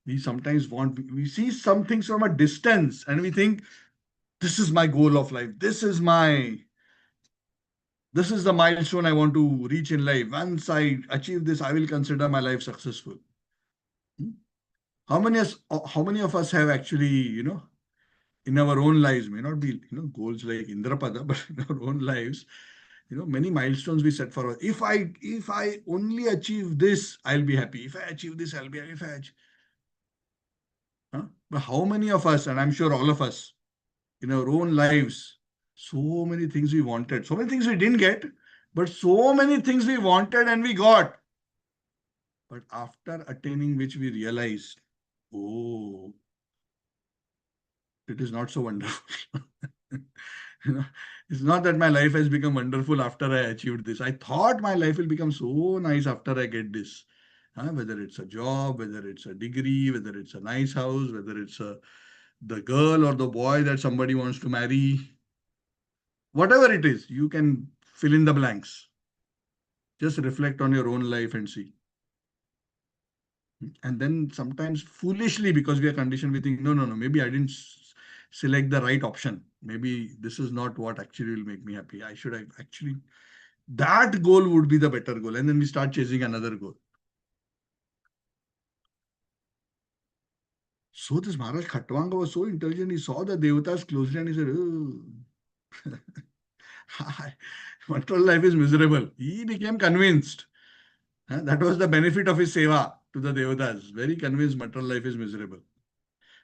we sometimes want, we see some things from a distance and we think, this is my goal of life. This is the milestone I want to reach in life. Once I achieve this, I will consider my life successful. Hmm? How many of us have actually, in our own lives, may not be, goals like Indrapada, but in our own lives, many milestones we set for us. If I only achieve this, I'll be happy. If I achieve this, I'll be happy. If I achieve, huh? But how many of us, and I'm sure all of us, in our own lives, so many things we wanted, so many things we didn't get, but so many things we wanted and we got. But after attaining which we realized, oh, it is not so wonderful. You know, it's not that my life has become wonderful after I achieved this. I thought my life will become so nice after I get this. Whether it's a job, whether it's a degree, whether it's a nice house, whether it's the girl or the boy that somebody wants to marry, whatever it is, you can fill in the blanks. Just reflect on your own life and see. And then sometimes foolishly, because we are conditioned, we think, no, no, no, maybe I didn't select the right option. Maybe this is not what actually will make me happy. I should have actually, that goal would be the better goal. And then we start chasing another goal. So this Maharaj Khatwanga was so intelligent. He saw the devatas closely and he said, oh, material life is miserable. He became convinced. That was the benefit of his seva to the devatas. Very convinced material life is miserable.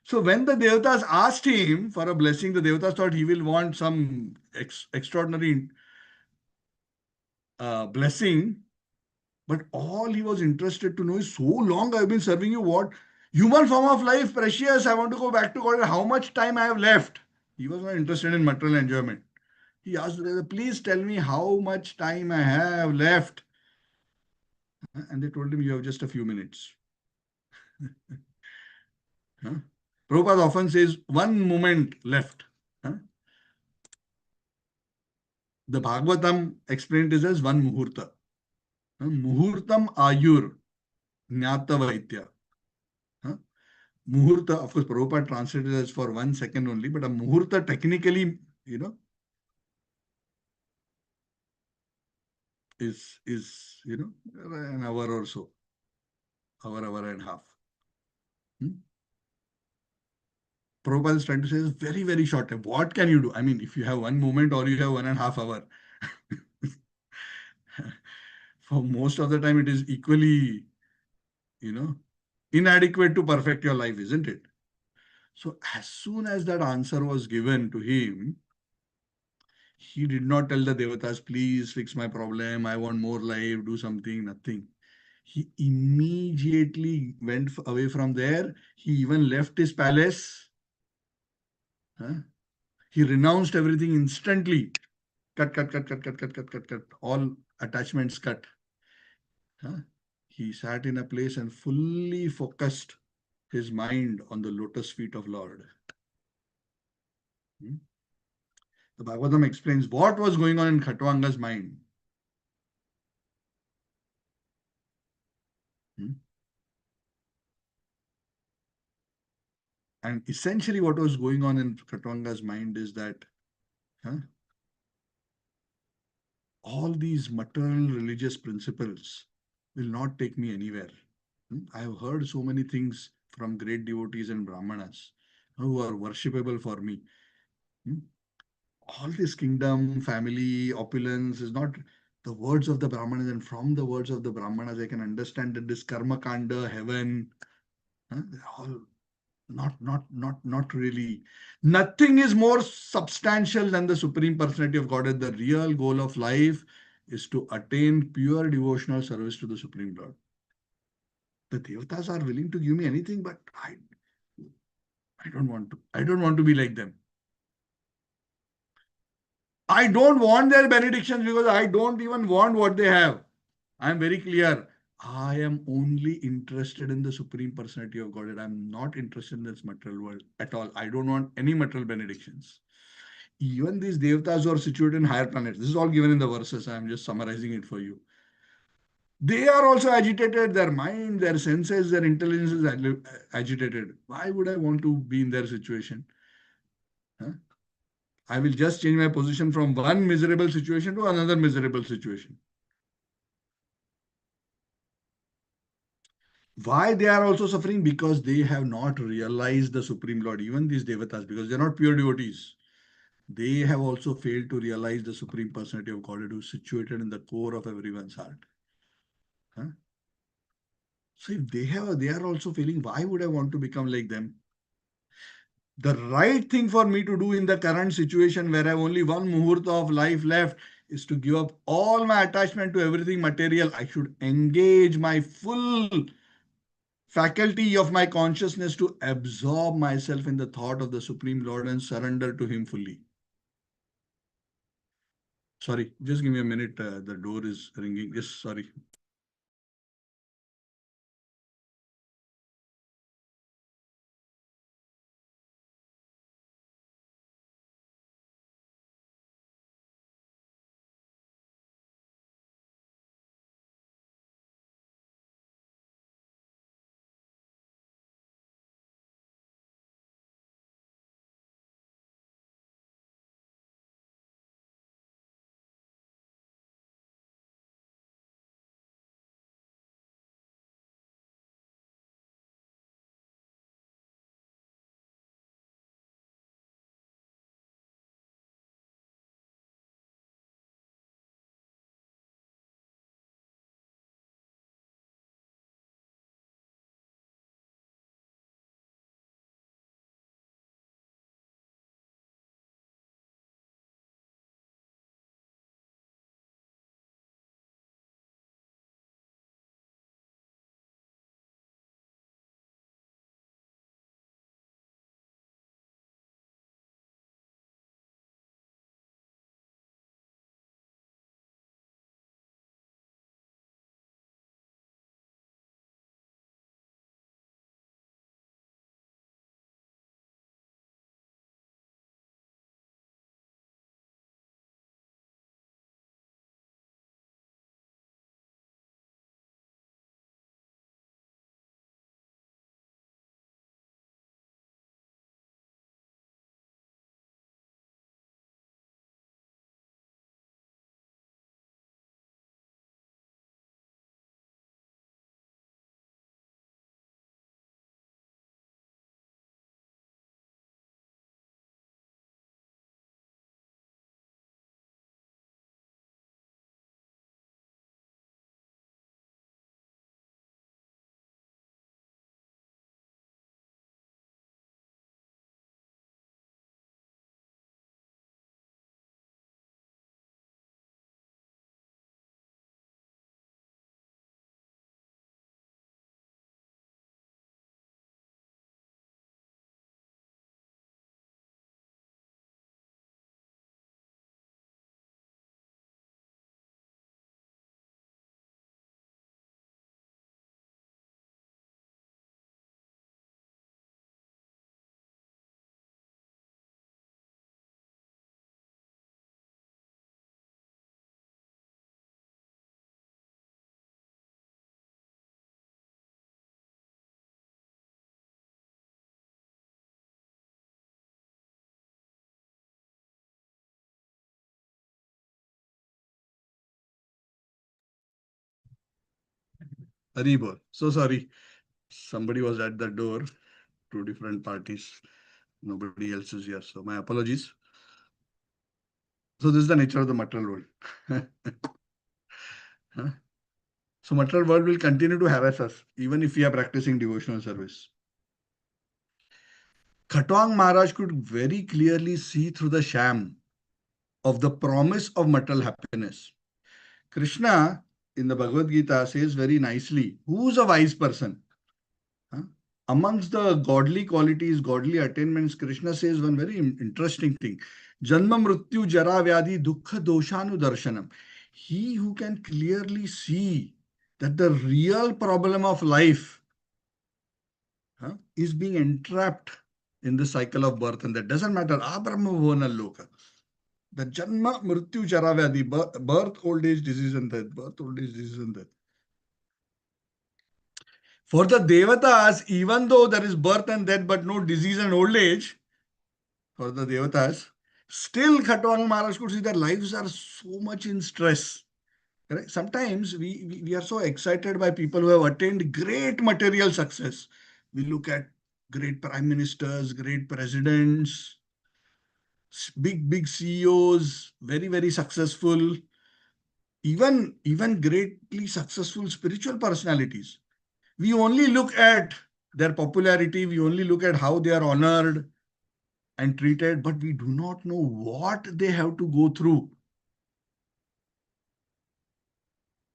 So when the devatas asked him for a blessing, the devatas thought he will want some extraordinary blessing. But all he was interested to know is, so long I've been serving you, what? Human form of life, precious, I want to go back to God. How much time I have left? He was not interested in material enjoyment. He asked the devata, please tell me how much time I have left. And they told him, you have just a few minutes. Prabhupada often says, one moment left. The Bhagavatam explained this as one muhurta. Muhurtam ayur jnata vaitya. Muhurta, of course, Prabhupada translated as for 1 second only, but a muhurta technically, is an hour or so, hour and a half. Prabhupada is trying to say is very, very short time. What can you do? I mean, if you have 1 moment or you have 1.5 hours, for most of the time it is equally, inadequate to perfect your life, isn't it? So as soon as that answer was given to him, he did not tell the devatas, please fix my problem, I want more life, do something, nothing. He immediately went away from there. He even left his palace. He renounced everything instantly. Cut, cut, cut, cut, cut, cut, cut, cut, cut. All attachments cut. He sat in a place and fully focused his mind on the lotus feet of Lord. The Bhagavatam explains what was going on in Khatwanga's mind. And essentially what was going on in Khatwanga's mind is that all these material religious principles will not take me anywhere. I have heard so many things from great devotees and Brahmanas who are worshipable for me. All this kingdom, family, opulence is not the words of the Brahmanas, and from the words of the Brahmanas, I can understand that this karma kanda, heaven, all not really. Nothing is more substantial than the Supreme Personality of Godhead. The real goal of life is to attain pure devotional service to the Supreme Lord. The devatas are willing to give me anything, but I don't want to. I don't want to be like them. I don't want their benedictions because I don't even want what they have. I am very clear. I am only interested in the Supreme Personality of Godhead. I'm not interested in this material world at all. I don't want any material benedictions. Even these devatas who are situated in higher planets, this is all given in the verses. I'm just summarizing it for you. They are also agitated. Their mind, their senses, their intelligence is agitated. Why would I want to be in their situation? Huh? I will just change my position from one miserable situation to another miserable situation. Why they are also suffering? Because they have not realized the Supreme Lord, even these devatas, because they are not pure devotees. They have also failed to realize the Supreme Personality of Godhead who is situated in the core of everyone's heart. Huh? So if they are also feeling, why would I want to become like them? The right thing for me to do in the current situation where I have only one muhurta of life left is to give up all my attachment to everything material. I should engage my full faculty of my consciousness to absorb myself in the thought of the Supreme Lord and surrender to Him fully. Sorry, just give me a minute. The door is ringing. Yes, sorry. Haribol. So sorry. Somebody was at the door, two different parties. Nobody else is here. So my apologies. So this is the nature of the material world. Huh? So material world will continue to harass us, even if we are practicing devotional service. Khatwang Maharaj could very clearly see through the sham of the promise of material happiness. Krishna in the Bhagavad Gita says very nicely, who's a wise person? Huh? Amongst the godly qualities, godly attainments, Krishna says one very interesting thing. Janma mrityu jara vyadhi dukkha doshanu darshanam. He who can clearly see that the real problem of life is being entrapped in the cycle of birth, and that doesn't matter. Abrahma bhuvana loka. The janma, mrityu, charavyadi, birth, old age, disease, and death. Birth, old age, disease, and death. For the devatas, even though there is birth and death, but no disease and old age, for the devatas, still Khatwang Maharaj could see their lives are so much in stress. Right? Sometimes we are so excited by people who have attained great material success. We look at great prime ministers, great presidents, big CEOs, very successful, even greatly successful spiritual personalities. We only look at their popularity, we only look at how they are honored and treated, but we do not know what they have to go through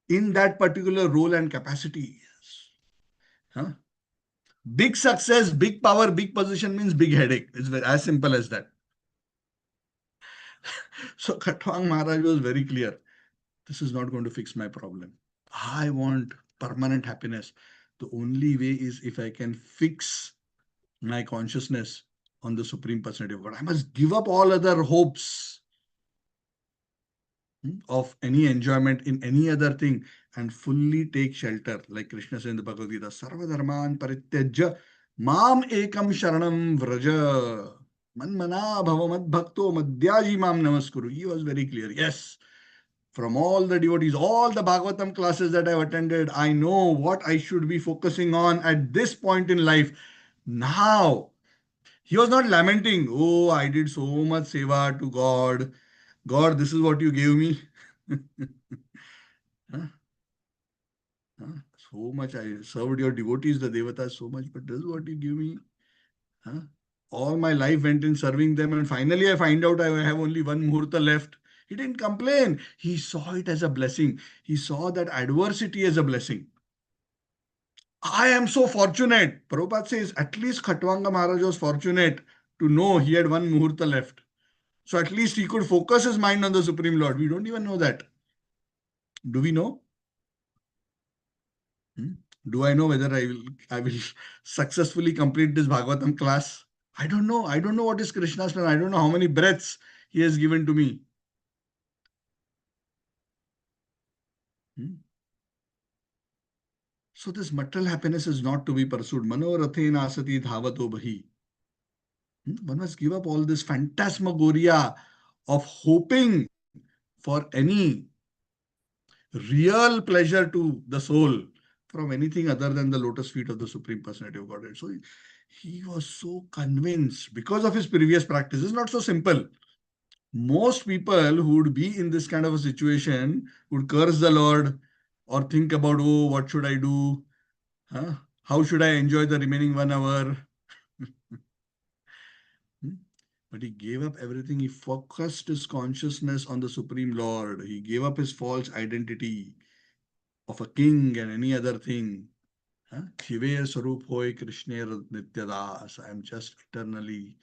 in that particular role and capacity. Huh? Big success, big power, big position means big headache. It's as simple as that. So Khatwang Maharaj was very clear. This is not going to fix my problem. I want permanent happiness. The only way is if I can fix my consciousness on the Supreme Personality of God. I must give up all other hopes of any enjoyment in any other thing and fully take shelter. Like Krishna says in the Bhagavad Gita, Sarva Dharman Parityajya Mam Ekam Sharanam Vraja Manmana Bhava Mad Bhakto Madhyaji Mam Namaskuru. He was very clear. Yes, from all the devotees, all the Bhagavatam classes that I've attended, I know what I should be focusing on at this point in life. Now, he was not lamenting, oh, I did so much seva to God. God, this is what you gave me. Huh? Huh? So much I served your devotees, the devatas, so much, but this is what you give me. Huh? All my life went in serving them, and finally I find out I have only one muhurta left. He didn't complain. He saw it as a blessing. He saw that adversity as a blessing. I am so fortunate. Prabhupada says at least Khatwanga Maharaj was fortunate to know he had one muhurta left. So at least he could focus his mind on the Supreme Lord. We don't even know that. Do we know? Hmm? Do I know whether I will successfully complete this Bhagavatam class? I don't know. I don't know what is Krishna's plan. I don't know how many breaths he has given to me. Hmm? So this material happiness is not to be pursued. Manorathen asati dhavato bahi. One must give up all this phantasmagoria of hoping for any real pleasure to the soul from anything other than the lotus feet of the Supreme Personality of Godhead. So he was so convinced because of his previous practice. It's not so simple. Most people who would be in this kind of a situation would curse the Lord or think about, oh, what should I do? Huh? How should I enjoy the remaining 1 hour? But he gave up everything. He focused his consciousness on the Supreme Lord. He gave up his false identity of a king and any other thing. Shive Sarup Hoy Krishner Nityadas. I am just eternally.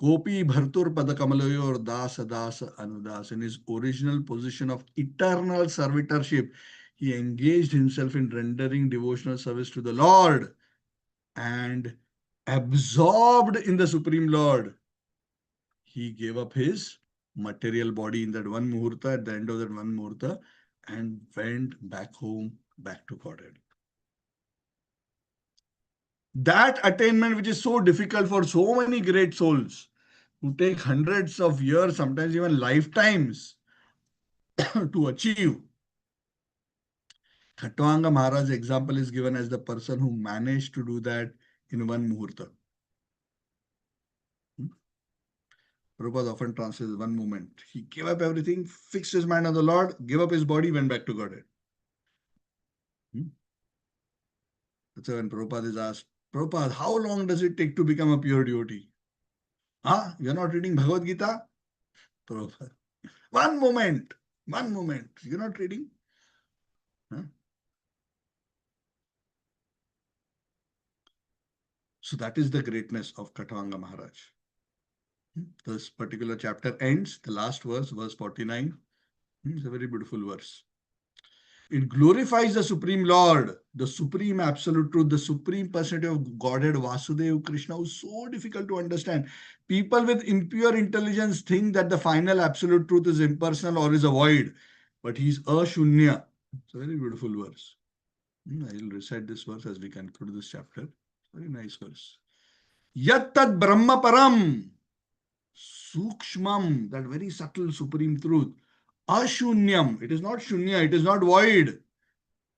Kopi Bhartur Padakamalayur Dasa Dasa Anudas. In his original position of eternal servitorship, he engaged himself in rendering devotional service to the Lord and absorbed in the Supreme Lord. He gave up his material body in that one muhurta, at the end of that one muhurta, and went back home, back to Godhead. That attainment, which is so difficult for so many great souls, who take hundreds of years, sometimes even lifetimes, to achieve. Khatwanga Maharaj's example is given as the person who managed to do that in one muhurta. Prabhupada often translates one moment. He gave up everything, fixed his mind on the Lord, gave up his body, went back to Godhead. That's why when Prabhupada is asked, Prabhupada, how long does it take to become a pure devotee? Huh? You're not reading Bhagavad Gita? Prabhupada, one moment. You're not reading? Huh? So that is the greatness of Khatwanga Maharaj. This particular chapter ends, the last verse, verse 49. It's a very beautiful verse. It glorifies the Supreme Lord, the Supreme Absolute Truth, the Supreme Personality of Godhead, Vasudeva Krishna, who's so difficult to understand. People with impure intelligence think that the final Absolute Truth is impersonal or is a void, but he's Ashunya. It's a very beautiful verse. I'll recite this verse as we conclude this chapter. Very nice verse. Yat tat Brahma Param. Sukshmam, that very subtle supreme truth. Ashunyam, it is not shunya, it is not void.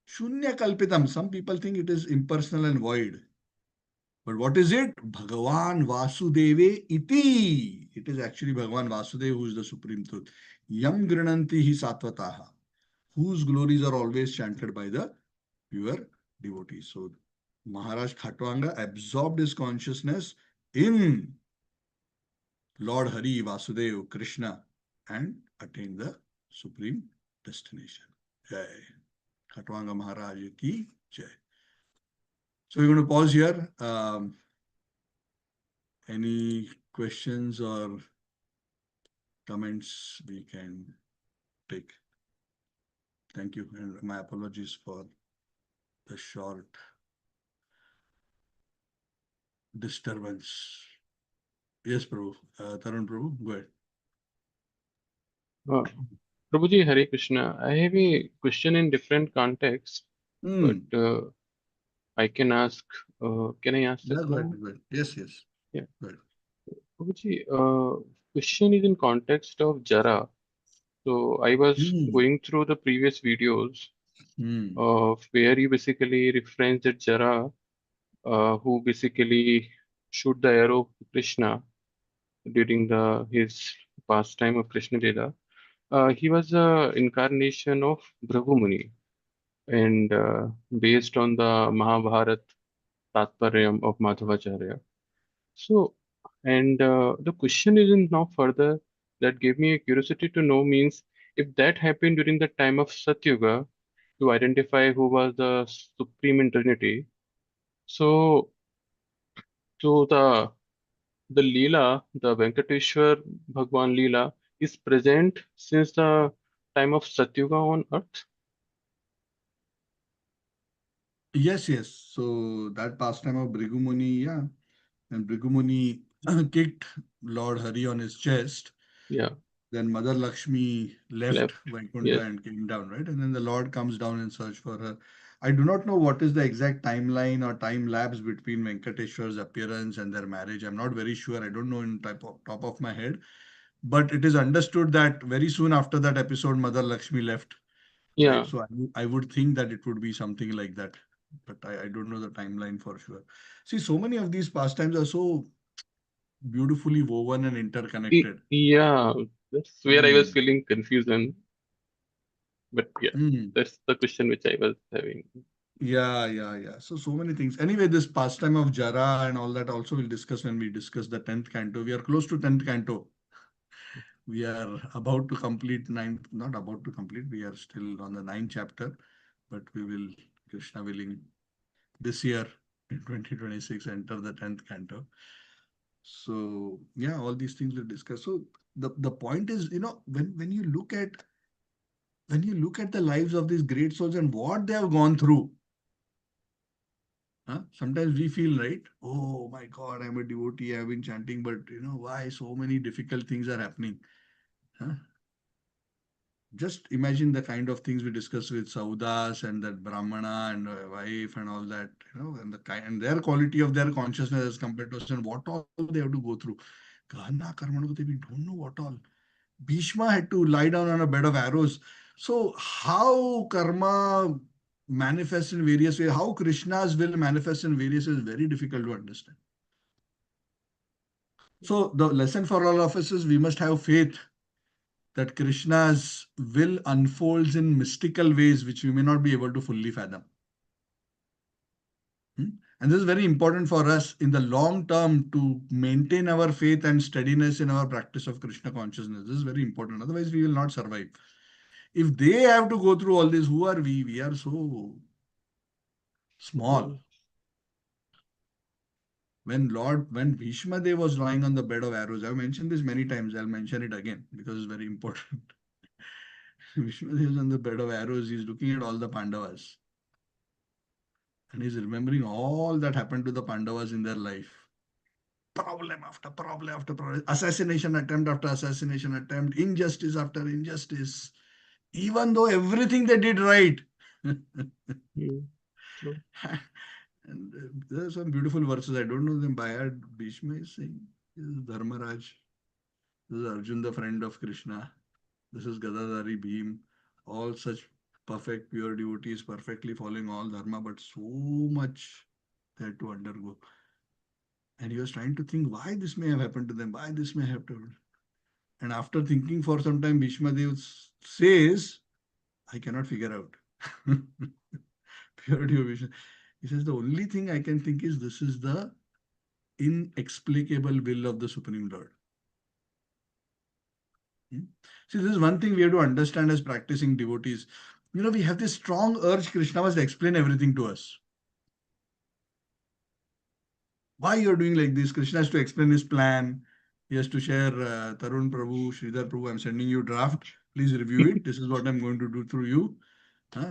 Shunya kalpitam, some people think it is impersonal and void. But what is it? Bhagavan Vasudeve iti. It is actually Bhagavan Vasudeva who is the supreme truth. Yam grinanti hi satvataha, whose glories are always chanted by the pure devotees. So Maharaj Khatwanga absorbed his consciousness in Lord Hari, Vasudeva, Krishna, and attain the supreme destination. Jai. Khatwanga Maharaj ki Jai. So we're going to pause here. Any questions or comments we can take? Thank you. And my apologies for the short disturbance. Yes, Prabhu. Tarun Prabhu, go ahead. Prabhuji, Hare Krishna. I have a question in different context, but I can ask. Can I ask Yeah, just go now? ahead, go ahead. Yes, yes. Yeah. Go ahead. Prabhuji, question is in context of Jara. So I was going through the previous videos of where you basically reference that Jara, who basically shoot the arrow to Krishna during his pastime of Krishna Lila. He was an incarnation of Bhrigu Muni, and based on the Mahabharat Tatparyam of Madhavacharya. So, and the question is now further that gave me a curiosity to know means if that happened during the time of Satyuga to identify who was the supreme in Trinity. So, so the Leela, the Venkateshwar Bhagwan Leela, is present since the time of Satyuga on earth. Yes, yes. So that pastime of Bhrigu Muni, yeah. And Bhrigu Muni kicked Lord Hari on his chest. Yeah, Then Mother Lakshmi left left. Vaikuntha Yes. and came down, right? And then the Lord comes down in search for her. I do not know what is the exact timeline or time lapse between Venkateshwar's appearance and their marriage. I'm not very sure. I don't know in top of my head. But it is understood that very soon after that episode, Mother Lakshmi left, right? Yeah. So I would think that it would be something like that. But I don't know the timeline for sure. See, so many of these pastimes are so beautifully woven and interconnected. Yeah, that's where I was Mm. feeling confusion. But yeah, Mm. that's the question which I was having. Yeah, yeah, yeah. So many things. Anyway, this pastime of Jara and all that also we'll discuss when we discuss the 10th canto. We are close to 10th canto. We are about to complete ninth, not about to complete, we are still on the ninth chapter, but we will, Krishna willing, this year in 2026 enter the 10th canto. So yeah, all these things we'll discuss. So the point is, when you look at the lives of these great souls and what they have gone through, huh? Sometimes we feel, right? Oh my God, I'm a devotee, I've been chanting, but why so many difficult things are happening? Huh? Just imagine the kind of things we discussed with Saudas and that Brahmana and wife and all that, and the kind and their quality of their consciousness as compared to us and what all they have to go through. Gana Karmanagati, we don't know what all. Bhishma had to lie down on a bed of arrows. So how karma manifests in various ways, how Krishna's will manifests in various ways is very difficult to understand. So the lesson for all of us is we must have faith that Krishna's will unfolds in mystical ways which we may not be able to fully fathom. And this is very important for us in the long term to maintain our faith and steadiness in our practice of Krishna consciousness. This is very important. Otherwise, we will not survive. If they have to go through all this, who are we? We are so small. When Bhishma Dev was lying on the bed of arrows, I've mentioned this many times. I'll mention it again because it's very important. Vishnu is on the bed of arrows. He's looking at all the Pandavas. And he's remembering all that happened to the Pandavas in their life. Problem after problem after problem. Assassination attempt after assassination attempt. Injustice after injustice. Even though everything they did right. True. And there are some beautiful verses. I don't know them by heart. Bhishma is saying, this is Dharmaraj. This is Arjun, the friend of Krishna. This is Gadadhari Bhim. All such perfect, pure devotees, perfectly following all dharma, but so much they had to undergo. And he was trying to think why this may have happened to them, why this may have happened. And after thinking for some time, Bhishma Dev says, I cannot figure out. Pure devotion. He says, the only thing I can think is this is the inexplicable will of the Supreme Lord. See, this is one thing we have to understand as practicing devotees. We have this strong urge, Krishna must explain everything to us. Why you're doing like this? Krishna has to explain his plan. He has to share, Tarun Prabhu, Sridhar Prabhu, I'm sending you draft. Please review it. This is what I'm going to do through you.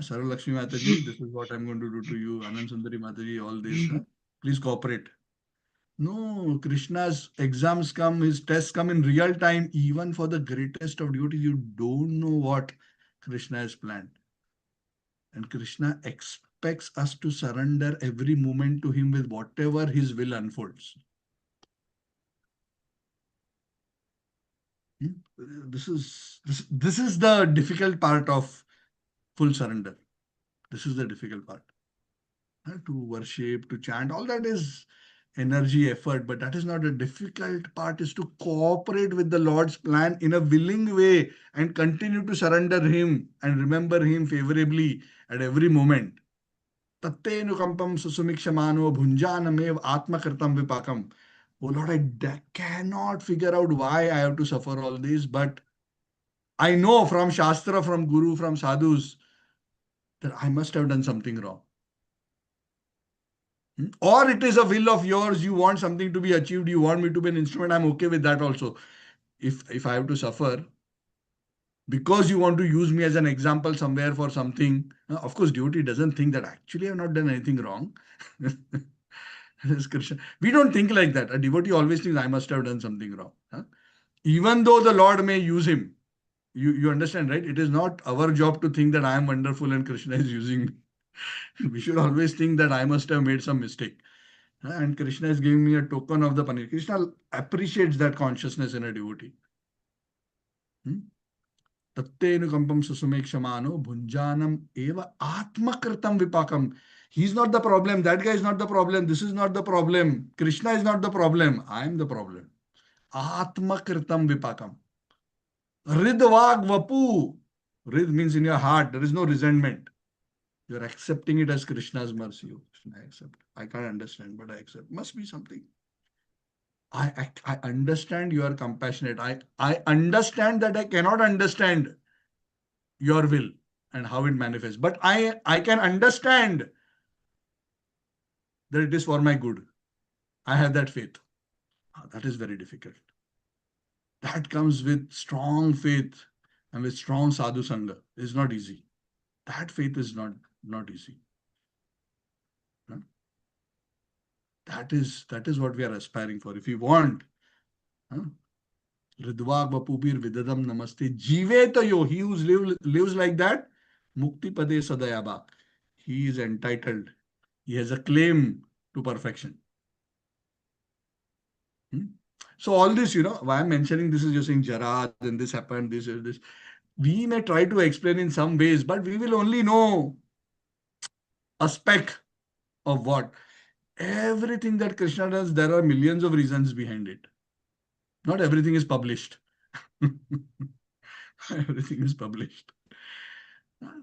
Sarah Lakshmi Mataji, this is what I'm going to do to you. Anand Sundari Mataji, all this. Please cooperate. No, Krishna's exams come, his tests come in real time. Even for the greatest of devotees, you don't know what Krishna has planned. And Krishna expects us to surrender every moment to him with whatever his will unfolds. This is the difficult part of full surrender. This is the difficult part. To worship, to chant, all that is energy, effort, but that is not the difficult part, is to cooperate with the Lord's plan in a willing way and continue to surrender him and remember him favorably at every moment. Tattenukampam susumikshamano bhunjanamev atmakritam vipakam. Oh Lord, I cannot figure out why I have to suffer all this, but I know from Shastra, from Guru, from Sadhus, that I must have done something wrong. Or it is a will of yours, you want something to be achieved, you want me to be an instrument, I'm okay with that also. If I have to suffer because you want to use me as an example somewhere for something, of course, devotee doesn't think that actually I've not done anything wrong. Krishna. We don't think like that. A devotee always thinks I must have done something wrong. Even though the Lord may use him. You understand, right? It is not our job to think that I am wonderful and Krishna is using me. We should always think that I must have made some mistake. And Krishna is giving me a token of the punishment. Krishna appreciates that consciousness in a devotee. Tattenukampam susumekshamano bhunjanam eva atmakritam vipakam. He's not the problem. That guy is not the problem. This is not the problem. Krishna is not the problem. I am the problem. Atmakritam vipakam. Ridvag vapu. Rid means in your heart. There is no resentment. You are accepting it as Krishna's mercy. I accept. I can't understand, but I accept. Must be something. I understand you are compassionate. I understand that I cannot understand your will and how it manifests. But I can understand that it is for my good. I have that faith. That is very difficult. That comes with strong faith and with strong sadhu sangha. It's not easy. That faith is not easy. That is what we are aspiring for. If we want, Ridvag Vapubir Vidadam Namaste. Jivetayo, he who lives like that, Mukti Pade Sadayaba. He is entitled. He has a claim to perfection. So all this, why I'm mentioning this is you're saying Jara, then this happened, this is this. We may try to explain in some ways, but we will only know a speck of what. Everything that Krishna does, there are millions of reasons behind it. Not everything is published. Everything is published.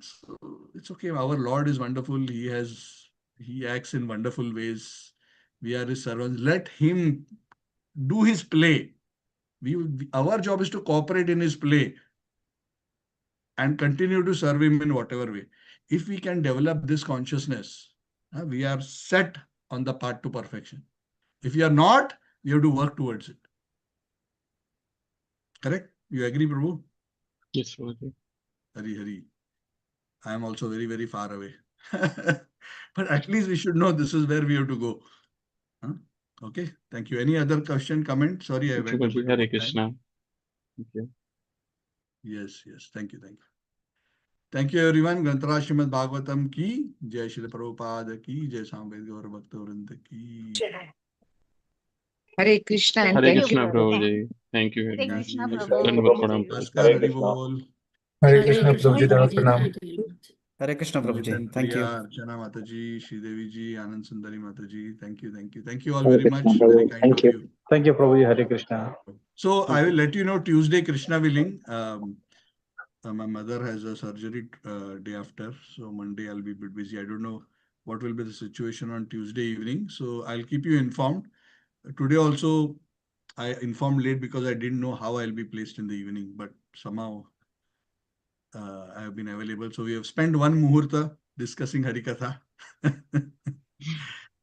So it's okay. Our Lord is wonderful. He acts in wonderful ways. We are his servants. Let him do his play. Our job is to cooperate in his play and continue to serve him in whatever way. If we can develop this consciousness, we are set on the path to perfection. If we are not, we have to work towards it. Correct? You agree, Prabhu? Yes, Prabhuji. Hari Hari. I am also very, very far away. But at least we should know this is where we have to go. Huh? Okay, thank you. Any other question, comment? Sorry, I went a bit Hare over Krishna. time. Thank you. Yes, yes. Thank you, thank you. Thank you, everyone. Granthara Srimad Bhagavatam ki, Jai Shri Prabhupada ki, Jai Samved Gaur Bhakta Vrinda ki. Hare Krishna and Hare thank Krishna, you. Prabhuji. Thank you very Hare much. Krishna, Jai Prabhu. Dandavat pranam, Prabhuji. Namaskar, Hare Hari Krishna. Bol. Hare Krishna, Prabhuji, Dhavat Pranam. Hare Krishna, Prabhuji. Nitin Thank you. Priya, Archana Mataji, Sridevi ji, Anand Sundari Mataji. Thank you, thank you. Thank you all Hare very Krishna, much. Prabhu. Very kind Thank of you. you. Thank you, Prabhuji. Hare Krishna. So I Thank will you. let you know Tuesday Krishna willing. My mother has a surgery day after, so Monday I'll be a bit busy. I don't know what will be the situation on Tuesday evening, so I'll keep you informed. Today also I informed late because I didn't know how I'll be placed in the evening, but somehow I have been available. So we have spent one muhurta discussing Harikatha.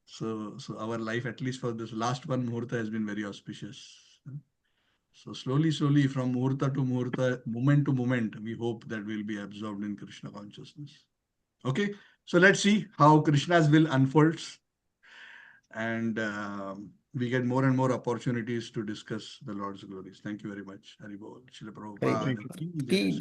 So our life, at least for this last one muhurta, has been very auspicious. So slowly, slowly, from muhurta to muhurta, moment to moment, we hope that we'll be absorbed in Krishna consciousness. Okay, so let's see how Krishna's will unfolds, and we get more and more opportunities to discuss the Lord's glories. Thank you very much. Hari Bol. Srila Prabhupada Hare ki jai. Krishna.